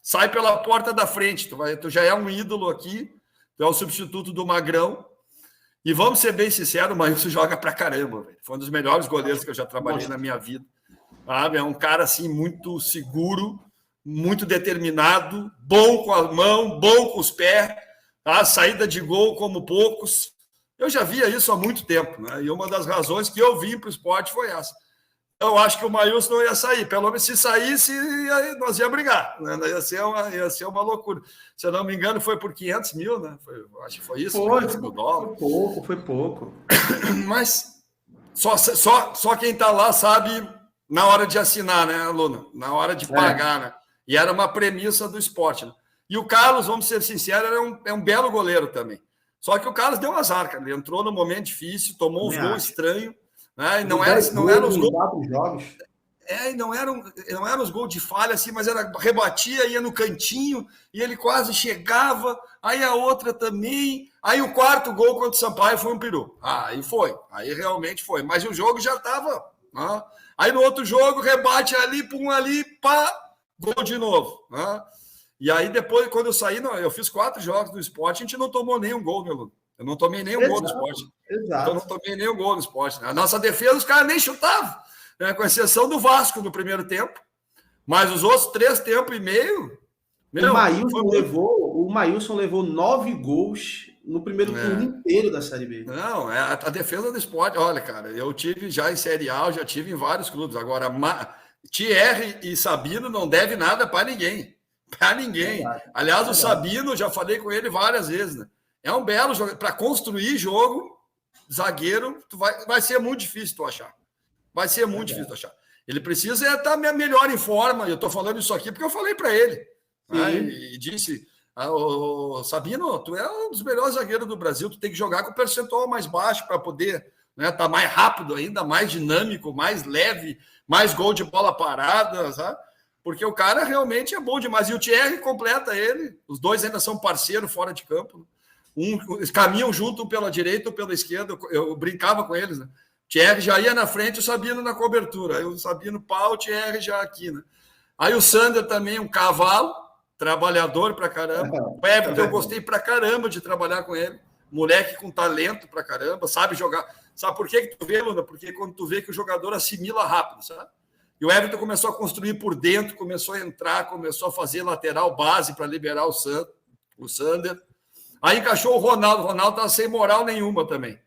sai pela porta da frente. Tu já é um ídolo aqui, tu é o substituto do Magrão. E vamos ser bem sinceros, o Maílson joga pra caramba. Véio. Foi um dos melhores goleiros que eu já trabalhei na minha vida. Sabe? É um cara assim, muito seguro, muito determinado, bom com a mão, bom com os pés, tá? Saída de gol como poucos. Eu já via isso há muito tempo, né? E uma das razões que eu vim para o Sport foi essa. Eu acho que o Maílson não ia sair. Pelo menos se saísse, nós ia brigar. Né? Ia ser uma loucura. Se eu não me engano, foi por 500 mil, né? Acho que foi isso. Foi pouco. Mas só quem está lá sabe na hora de assinar, né, Luna? Na hora de pagar, né? E era uma premissa do Sport. Né? E o Carlos, vamos ser sinceros, é um belo goleiro também. Só que o Carlos deu um azar, cara. Ele entrou num momento difícil, tomou uns gols estranhos. Né? E não eram os gols. E não eram os gols de falha, assim, mas rebatia, ia no cantinho, e ele quase chegava, aí a outra também. Aí o quarto gol contra o Sampaio foi um peru. Aí foi, aí realmente foi. Mas o jogo já estava. Né? Aí no outro jogo, rebate ali, pum ali, pá, gol de novo. Né? E aí depois, quando eu saí, eu fiz 4 jogos do Sport, a gente não tomou nenhum gol, meu Lula. Eu não tomei nenhum gol no Sport. Exato. Eu não tomei nenhum gol no Sport. Né? A nossa defesa, os caras nem chutavam, né? Com exceção do Vasco no primeiro tempo. Mas os outros 3 tempos e meio... O Maílson levou 9 gols no primeiro turno inteiro da Série B. Não, a defesa do Sport... Olha, cara, eu tive já em Série A, eu já tive em vários clubes. Agora, Thierry e Sabino não devem nada para ninguém. Para ninguém. Aliás, o Sabino, já falei com ele várias vezes, né? É um belo jogo. Para construir jogo, zagueiro, vai ser muito difícil tu achar. Vai ser muito difícil tu achar. Ele precisa estar melhor em forma. Eu estou falando isso aqui porque eu falei para ele. Né? E disse, Sabino, tu é um dos melhores zagueiros do Brasil, tu tem que jogar com o percentual mais baixo para poder estar mais rápido ainda, mais dinâmico, mais leve, mais gol de bola parada, sabe? Porque o cara realmente é bom demais. E o Thierry completa ele. Os dois ainda são parceiros fora de campo. Eles caminham junto pela direita ou pela esquerda. Eu brincava com eles, né? O Thierry já ia na frente e o Sabino na cobertura. Aí o Sabino pau, o Thierry já aqui, né? Aí o Sander também, um cavalo, trabalhador pra caramba. O Everton, eu gostei pra caramba de trabalhar com ele. Moleque com talento pra caramba, sabe jogar. Sabe por que tu vê, Luna? Porque quando tu vê que o jogador assimila rápido, sabe? E o Everton começou a construir por dentro, começou a entrar, começou a fazer lateral base para liberar o Sander. Aí encaixou o Ronaldo. O Ronaldo estava sem moral nenhuma também.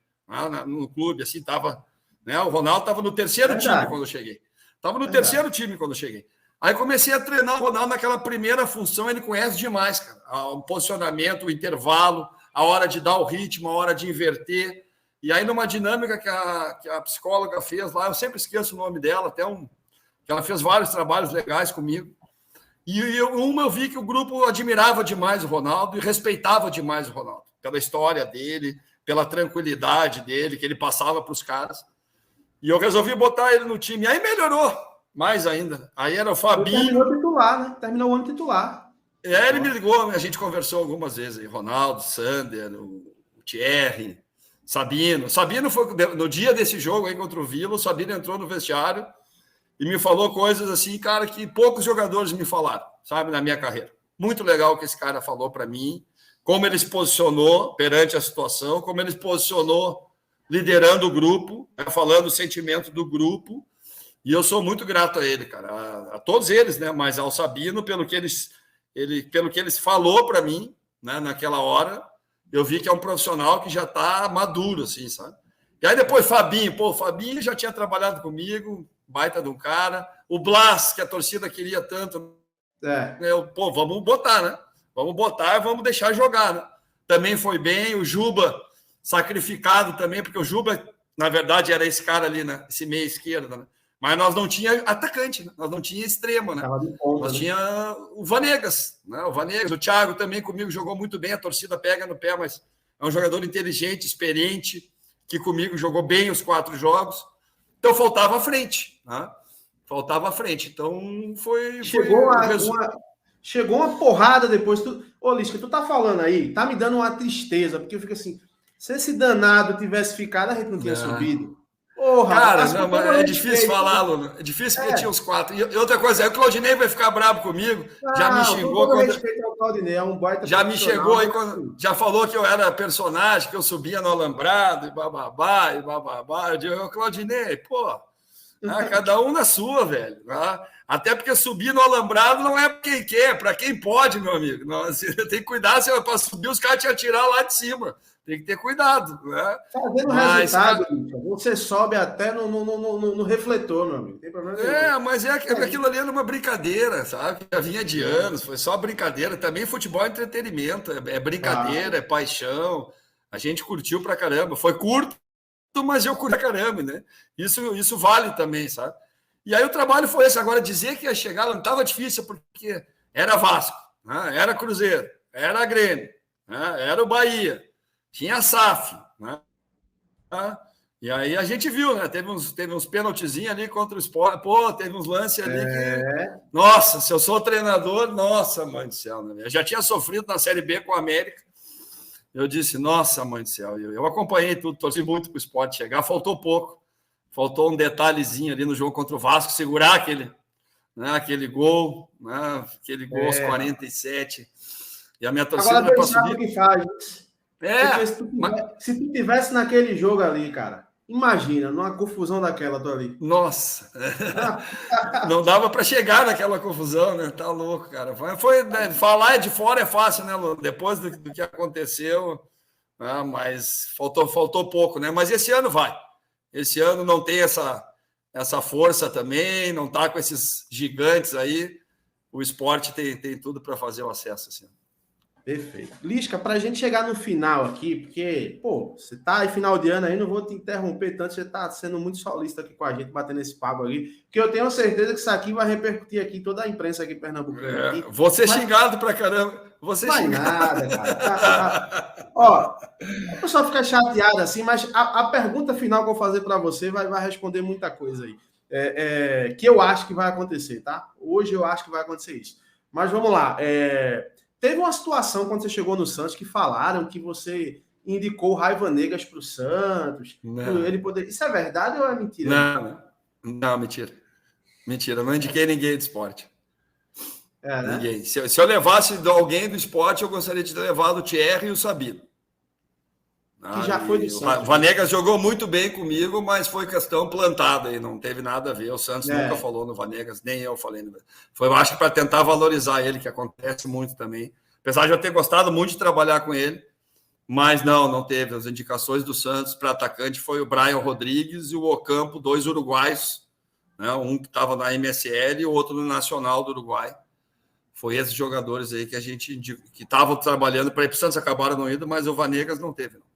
No clube, assim, estava. Né? O Ronaldo estava no terceiro time quando eu cheguei. Estava no terceiro time quando eu cheguei. Aí comecei a treinar o Ronaldo naquela primeira função, ele conhece demais, cara. O posicionamento, o intervalo, a hora de dar o ritmo, a hora de inverter. E aí, numa dinâmica que a psicóloga fez lá, eu sempre esqueço o nome dela, que ela fez vários trabalhos legais comigo. E eu vi que o grupo admirava demais o Ronaldo e respeitava demais o Ronaldo, pela história dele, pela tranquilidade dele, que ele passava para os caras. E eu resolvi botar ele no time. Aí melhorou mais ainda. Aí era o Fabinho. Terminou titular, né? Terminou o ano titular. Ele me ligou, a gente conversou algumas vezes aí. Ronaldo, Sander, o Thierry, Sabino. Sabino foi no dia desse jogo aí contra o Vila, o Sabino entrou no vestiário e me falou coisas assim, cara, que poucos jogadores me falaram, sabe, na minha carreira. Muito legal o que esse cara falou para mim, como ele se posicionou perante a situação, como ele se posicionou liderando o grupo, falando o sentimento do grupo, e eu sou muito grato a ele, cara, a todos eles, né, mas ao Sabino, pelo que ele falou para mim, né, naquela hora, eu vi que é um profissional que já está maduro, assim, sabe? E aí depois Fabinho, o Fabinho já tinha trabalhado comigo, baita de um cara. O Blas, que a torcida queria tanto, vamos botar, né? Vamos botar e vamos deixar jogar, né? Também foi bem. O Juba, sacrificado também, porque o Juba, na verdade, era esse cara ali, né? Esse meia esquerda, né? Mas nós não tinha atacante, né? Nós não tinha extremo, né? Nós tinha o Vanegas, né? O Vanegas, o Thiago também comigo jogou muito bem, a torcida pega no pé, mas é um jogador inteligente, experiente, que comigo jogou bem os 4 jogos. Então faltava a frente, né? Faltava a frente. Então chegou uma porrada depois. Ô, Lisca, tu tá falando aí, tá me dando uma tristeza, porque eu fico assim, se esse danado tivesse ficado, a gente não tinha subido. Porra, cara, não, mas é difícil falar, Luna. É difícil porque tinha os 4. E outra coisa, aí o Claudinei vai ficar bravo comigo. Já me xingou quando. Ao Claudinei, é um baita já me chegou aí quando. Já falou que eu era personagem, que eu subia no alambrado e bababá, e bababá. Eu digo, Claudinei, pô, cada um na sua, velho. Né? Até porque subir no alambrado não é para quem quer, para quem pode, meu amigo. Não, assim, tem que cuidar, para subir, os caras te atirar lá de cima. Tem que ter cuidado. Né? Fazendo resultado, você sobe até no refletor, meu amigo. Tem problema mas aquilo ali era uma brincadeira, sabe? Já vinha de anos, foi só brincadeira. Também futebol é entretenimento, é brincadeira, é paixão. A gente curtiu pra caramba. Foi curto, mas eu curti pra caramba, né? Isso vale também, sabe? E aí o trabalho foi esse. Agora, dizer que ia chegar não estava difícil, porque era Vasco, né? Era Cruzeiro, era Grêmio, né? Era o Bahia. Tinha a SAF, né? E aí a gente viu, né? Teve uns pênaltizinhos ali contra o Sport. Pô, teve uns lances ali que... Nossa, se eu sou treinador, nossa, mãe do céu. Né? Eu já tinha sofrido na Série B com a América. Eu disse, nossa, mãe do céu. Eu acompanhei tudo, torci muito para o Sport chegar. Faltou pouco. Faltou um detalhezinho ali no jogo contra o Vasco, segurar aquele gol, né? Aquele gol aos 47. E a minha torcida agora para subir... que faz. Se tu tivesse naquele jogo ali, cara, imagina, numa confusão daquela, tô ali. Nossa, não dava para chegar naquela confusão, né? Tá louco, cara. Né? Falar de fora é fácil, né, Lu? Depois do que aconteceu, né? Mas faltou pouco, né? Mas esse ano vai. Esse ano não tem essa força também, não tá com esses gigantes aí. O esporte tem tudo para fazer o acesso, assim. Perfeito. Lisca, para a gente chegar no final aqui, porque, pô, você tá aí final de ano aí, não vou te interromper tanto, você tá sendo muito solista aqui com a gente, batendo esse papo aqui, que eu tenho certeza que isso aqui vai repercutir aqui, toda a imprensa aqui pernambucana. Vou ser xingado pra caramba. Vai nada, cara. Ó, a pessoa fica chateada assim, mas a pergunta final que eu vou fazer para você vai responder muita coisa aí. Que eu acho que vai acontecer, tá? Hoje eu acho que vai acontecer isso. Mas vamos lá. Teve uma situação quando você chegou no Santos que falaram que você indicou o Raiva Negas para o Santos. Ele poder... Isso é verdade ou é mentira? Não, mentira. Mentira, não indiquei ninguém do esporte. Né? Ninguém. Se eu levasse alguém do esporte, eu gostaria de ter levado o Thierry e o Sabino. Que já foi do Santos. O Vanegas jogou muito bem comigo, mas foi questão plantada aí, não teve nada a ver. O Santos nunca falou no Vanegas, nem eu falei. Foi, eu acho, para tentar valorizar ele, que acontece muito também. Apesar de eu ter gostado muito de trabalhar com ele, mas não teve. As indicações do Santos para atacante foi o Brian Rodrigues e o Ocampo, 2 uruguaios, né? Um que estava na MSL e o outro no Nacional do Uruguai. Foi esses jogadores aí que a gente que estavam trabalhando para ir para o Santos, acabaram não indo, mas o Vanegas não teve, não.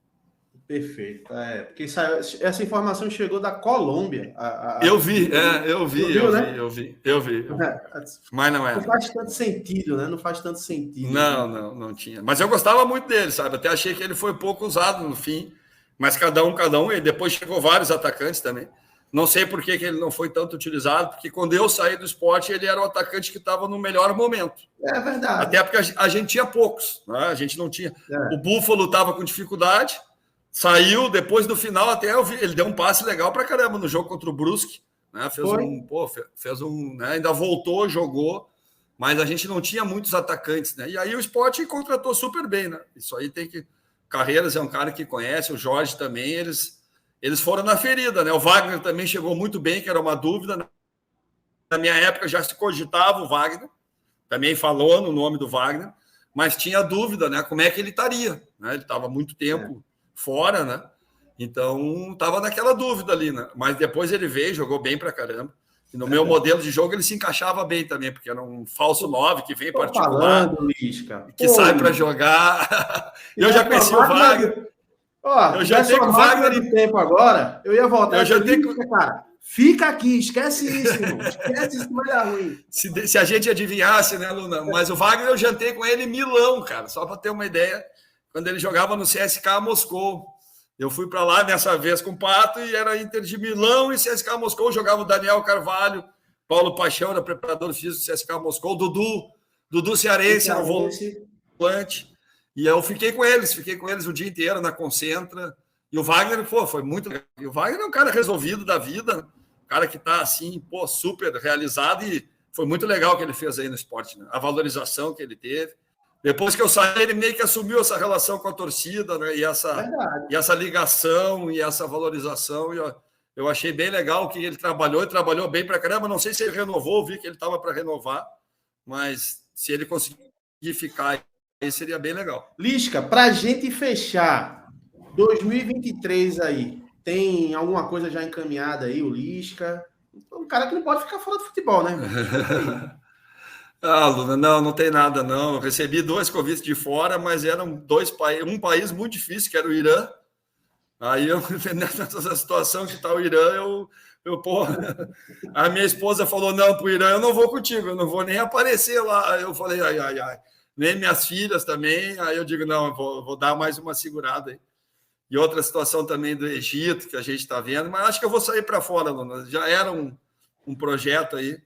Perfeito. Porque essa informação chegou da Colômbia. Eu vi. Mas não é. Não faz tanto sentido, né? Não faz tanto sentido. Não tinha. Mas eu gostava muito dele, sabe? Até achei que ele foi pouco usado no fim. Mas cada um. E depois chegou vários atacantes também. Não sei por que ele não foi tanto utilizado, porque quando eu saí do esporte, ele era o atacante que estava no melhor momento. É verdade. Até porque a gente tinha poucos, né? A gente não tinha. O Búfalo estava com dificuldade. Saiu, depois do final, até eu vi, ele deu um passe legal pra caramba no jogo contra o Brusque, né? Fez um, né? Ainda voltou, jogou, mas a gente não tinha muitos atacantes, né? E aí o Sport contratou super bem, né? Isso aí tem que... Carreiras é um cara que conhece, o Jorge também, eles foram na ferida, né? O Wagner também chegou muito bem, que era uma dúvida. Na minha época já se cogitava o Wagner, também falou no nome do Wagner, mas tinha dúvida, né? Como é que ele estaria, né? Ele estava muito tempo... fora, né? Então, estava naquela dúvida ali, né? Mas depois ele veio, jogou bem pra caramba. E no meu modelo de jogo ele se encaixava bem também, porque era um falso 9 que vem particular, falando, Lisca. que sai para jogar. Eu já conheci o Wagner. Ó, eu já tenho uma máquina de tempo agora, eu ia voltar. Eu já tenho... cara, fica aqui, esquece isso, irmão. Esquece isso que vai dar ruim. Se a gente adivinhasse, né, Luna? Mas o Wagner eu jantei com ele em Milão, cara, só para ter uma ideia, quando ele jogava no CSKA Moscou. Eu fui para lá dessa vez com o Pato e era Inter de Milão e CSKA Moscou. Jogava o Daniel Carvalho, Paulo Paixão, era preparador físico do CSKA Moscou, Dudu Cearense era o volante. E eu fiquei com eles o dia inteiro na Concentra. E o Wagner, pô, foi muito legal. E o Wagner é um cara resolvido da vida, um cara que está assim, pô, super realizado, e foi muito legal o que ele fez aí no esporte, né? A valorização que ele teve. Depois que eu saí, ele meio que assumiu essa relação com a torcida, né? E essa ligação e essa valorização. E eu achei bem legal o que ele trabalhou, e trabalhou bem pra caramba. Não sei se ele renovou, vi que ele estava para renovar, mas se ele conseguir ficar aí, seria bem legal. Lisca, para a gente fechar 2023 aí, tem alguma coisa já encaminhada aí, o Lisca? Um cara que não pode ficar fora do futebol, né? Luna, não tem nada, não. Eu recebi 2 convites de fora, mas eram um país muito difícil, que era o Irã. Aí, nessa situação que está o Irã, a minha esposa falou, não, para o Irã eu não vou contigo, eu não vou nem aparecer lá. Aí eu falei, ai. Nem minhas filhas também. Aí eu digo, não, eu vou dar mais uma segurada aí. E outra situação também do Egito, que a gente está vendo, mas acho que eu vou sair para fora, Luna. Já era um projeto aí.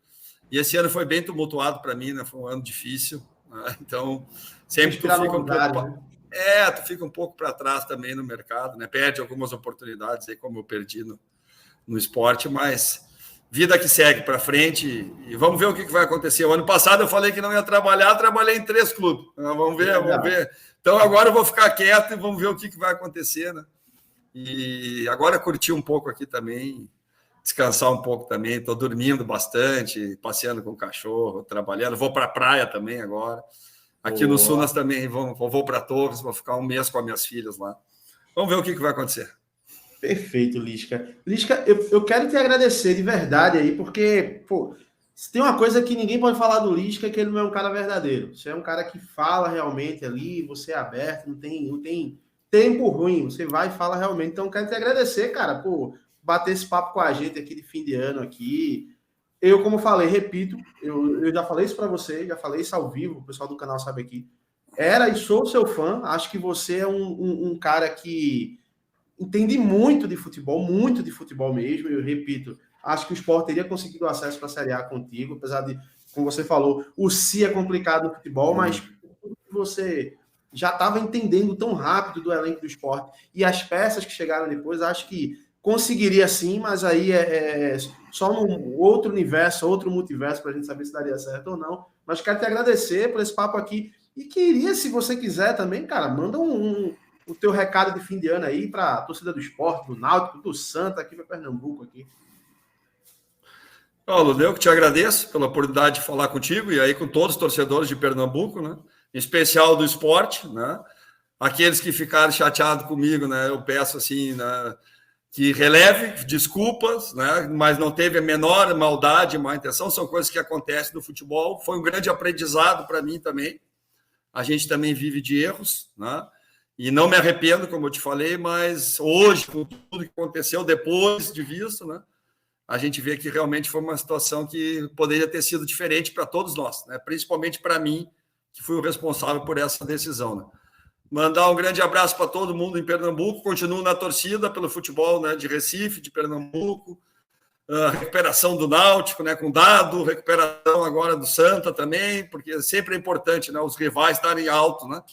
E esse ano foi bem tumultuado para mim, né? Foi um ano difícil. Né? Então, sempre tu fica um pouco... tu fica um pouco para trás também no mercado, né? Perde algumas oportunidades aí, como eu perdi no esporte, mas vida que segue para frente e vamos ver o que vai acontecer. O ano passado eu falei que não ia trabalhar, trabalhei em 3 clubes. Vamos ver. Então agora eu vou ficar quieto e vamos ver o que vai acontecer, né? E agora curtir um pouco aqui também, descansar um pouco também. Estou dormindo bastante, passeando com o cachorro, trabalhando. Vou para a praia também agora. Aqui no Sul nós também vou para Torres, vou ficar um mês com as minhas filhas lá. Vamos ver o que vai acontecer. Perfeito, Lisca. Lisca, eu quero te agradecer de verdade aí, porque, pô, se tem uma coisa que ninguém pode falar do Lisca, é que ele não é um cara verdadeiro. Você é um cara que fala realmente ali, você é aberto, não tem tempo ruim, você vai e fala realmente. Então, eu quero te agradecer, cara, por bater esse papo com a gente aqui de fim de ano aqui. Eu, como falei, repito, eu já falei isso para você, já falei isso ao vivo, o pessoal do canal sabe aqui. Era e sou seu fã, acho que você é um cara que entende muito de futebol mesmo. Eu repito, acho que o Sport teria conseguido acesso para a Série A contigo, apesar de, como você falou, o se é complicado no futebol, mas você já estava entendendo tão rápido do elenco do Sport e as peças que chegaram depois, acho que conseguiria sim, mas aí é só num outro universo, outro multiverso, para a gente saber se daria certo ou não. Mas quero te agradecer por esse papo aqui e queria, se você quiser também, cara, manda o teu recado de fim de ano aí para a torcida do Sport, do Náutico, do Santa, aqui para Pernambuco. Aqui. Paulo, eu que te agradeço pela oportunidade de falar contigo e aí com todos os torcedores de Pernambuco, né? Em especial do esporte, né? Aqueles que ficaram chateados comigo, né? Eu peço assim, né? Que releve desculpas, né? Mas não teve a menor maldade, má intenção, são coisas que acontecem no futebol. Foi um grande aprendizado para mim também. A gente também vive de erros, né? E não me arrependo, como eu te falei, mas hoje, com tudo que aconteceu depois de visto, né, a gente vê que realmente foi uma situação que poderia ter sido diferente para todos nós, né, principalmente para mim, que fui o responsável por essa decisão. Né. Mandar um grande abraço para todo mundo em Pernambuco, continuo na torcida pelo futebol, né, de Recife, de Pernambuco, a recuperação do Náutico, né, com Dado, recuperação agora do Santa também, porque sempre é importante, né, os rivais estarem alto, né.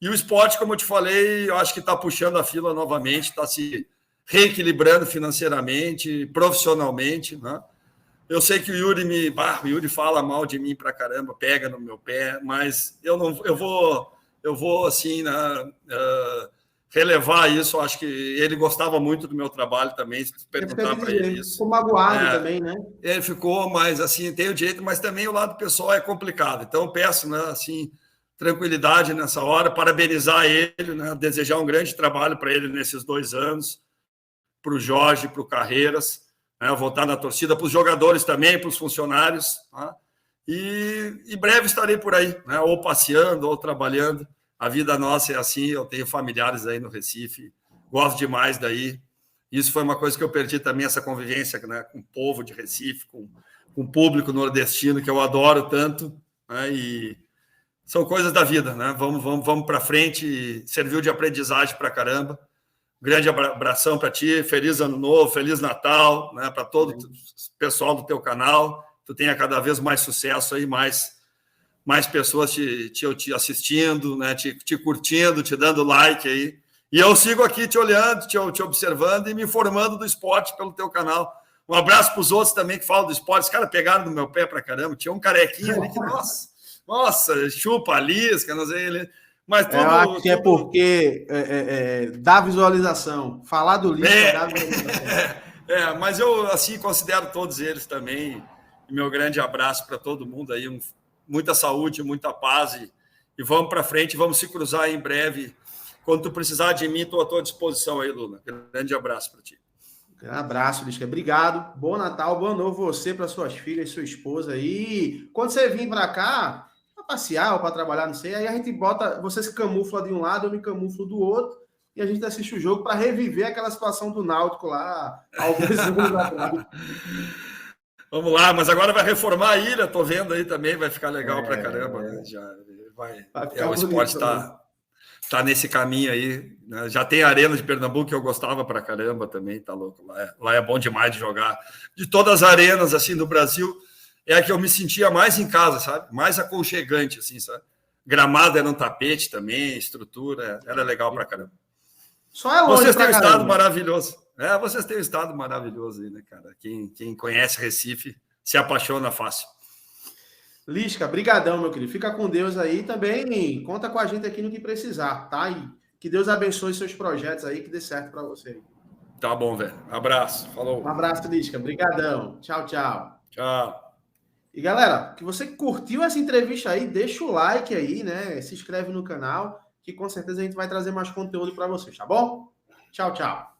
E o esporte, como eu te falei, eu acho que está puxando a fila novamente, está se reequilibrando financeiramente, profissionalmente, né? Eu sei que o Yuri fala mal de mim pra caramba, pega no meu pé, mas eu vou assim, né, relevar isso. Eu acho que ele gostava muito do meu trabalho também, se perguntar para ele isso. Ficou magoado também, né? Ele ficou, mas assim, tem o direito, mas também o lado pessoal é complicado. Então eu peço, né, assim, tranquilidade nessa hora, parabenizar ele, né, desejar um grande trabalho para ele nesses 2 anos, para o Jorge, para o Carreiras, né? Eu vou estar na torcida, para os jogadores também, para os funcionários, tá? E em breve estarei por aí, né? Ou passeando, ou trabalhando. A vida nossa é assim, eu tenho familiares aí no Recife, gosto demais daí. Isso foi uma coisa que eu perdi também, essa convivência, né, com o povo de Recife, com o público nordestino, que eu adoro tanto, né? E são coisas da vida, né? Vamos para frente, serviu de aprendizagem para caramba. Grande abração para ti, feliz ano novo, feliz Natal, né? Para todo o pessoal do teu canal. Tu tenha cada vez mais sucesso aí, mais pessoas te assistindo, né? Te curtindo, te dando like aí. E eu sigo aqui te olhando, te observando e me informando do esporte pelo teu canal. Um abraço para os outros também que falam do esporte. Os caras pegaram no meu pé para caramba. Tinha um carequinha ali que, nossa, chupa a lisca, não sei ele. Mas tudo, eu acho que é porque dá visualização. Falar do lixo dá visualização. Mas eu assim considero todos eles também. E meu grande abraço para todo mundo aí. Muita saúde, muita paz. E vamos para frente, vamos se cruzar aí em breve. Quando tu precisar de mim, estou à tua disposição aí, Luna. Grande abraço para ti. Um abraço, Lisca. Obrigado. Bom Natal, bom ano novo você, para suas filhas, sua esposa. E quando você vir para cá, para passear ou para trabalhar, não sei, aí a gente bota, você se camufla de um lado, eu me camuflo do outro, e a gente assiste o jogo para reviver aquela situação do Náutico lá, alguns anos atrás. Vamos lá, mas agora vai reformar a ilha, tô vendo aí também, vai ficar legal pra caramba, né? Já vai o esporte tá nesse caminho aí, né? Já tem a Arena de Pernambuco que eu gostava pra caramba também, tá louco, lá é bom demais de jogar. De todas as arenas assim do Brasil, é a que eu me sentia mais em casa, sabe? Mais aconchegante assim, sabe? Gramado era um tapete também, estrutura, era legal pra caramba. Só é longe. Vocês têm um estado maravilhoso. Vocês têm um estado maravilhoso aí, né, cara? Quem conhece Recife se apaixona fácil. Lisca, brigadão, meu querido. Fica com Deus aí também. Conta com a gente aqui no que precisar, tá? E que Deus abençoe seus projetos aí, que dê certo para você. Tá bom, velho. Abraço. Falou. Um abraço, Lisca. Brigadão. Tchau, tchau. Tchau. E galera, que você curtiu essa entrevista aí, deixa o like aí, né? Se inscreve no canal, que com certeza a gente vai trazer mais conteúdo para vocês, tá bom? Tchau, tchau.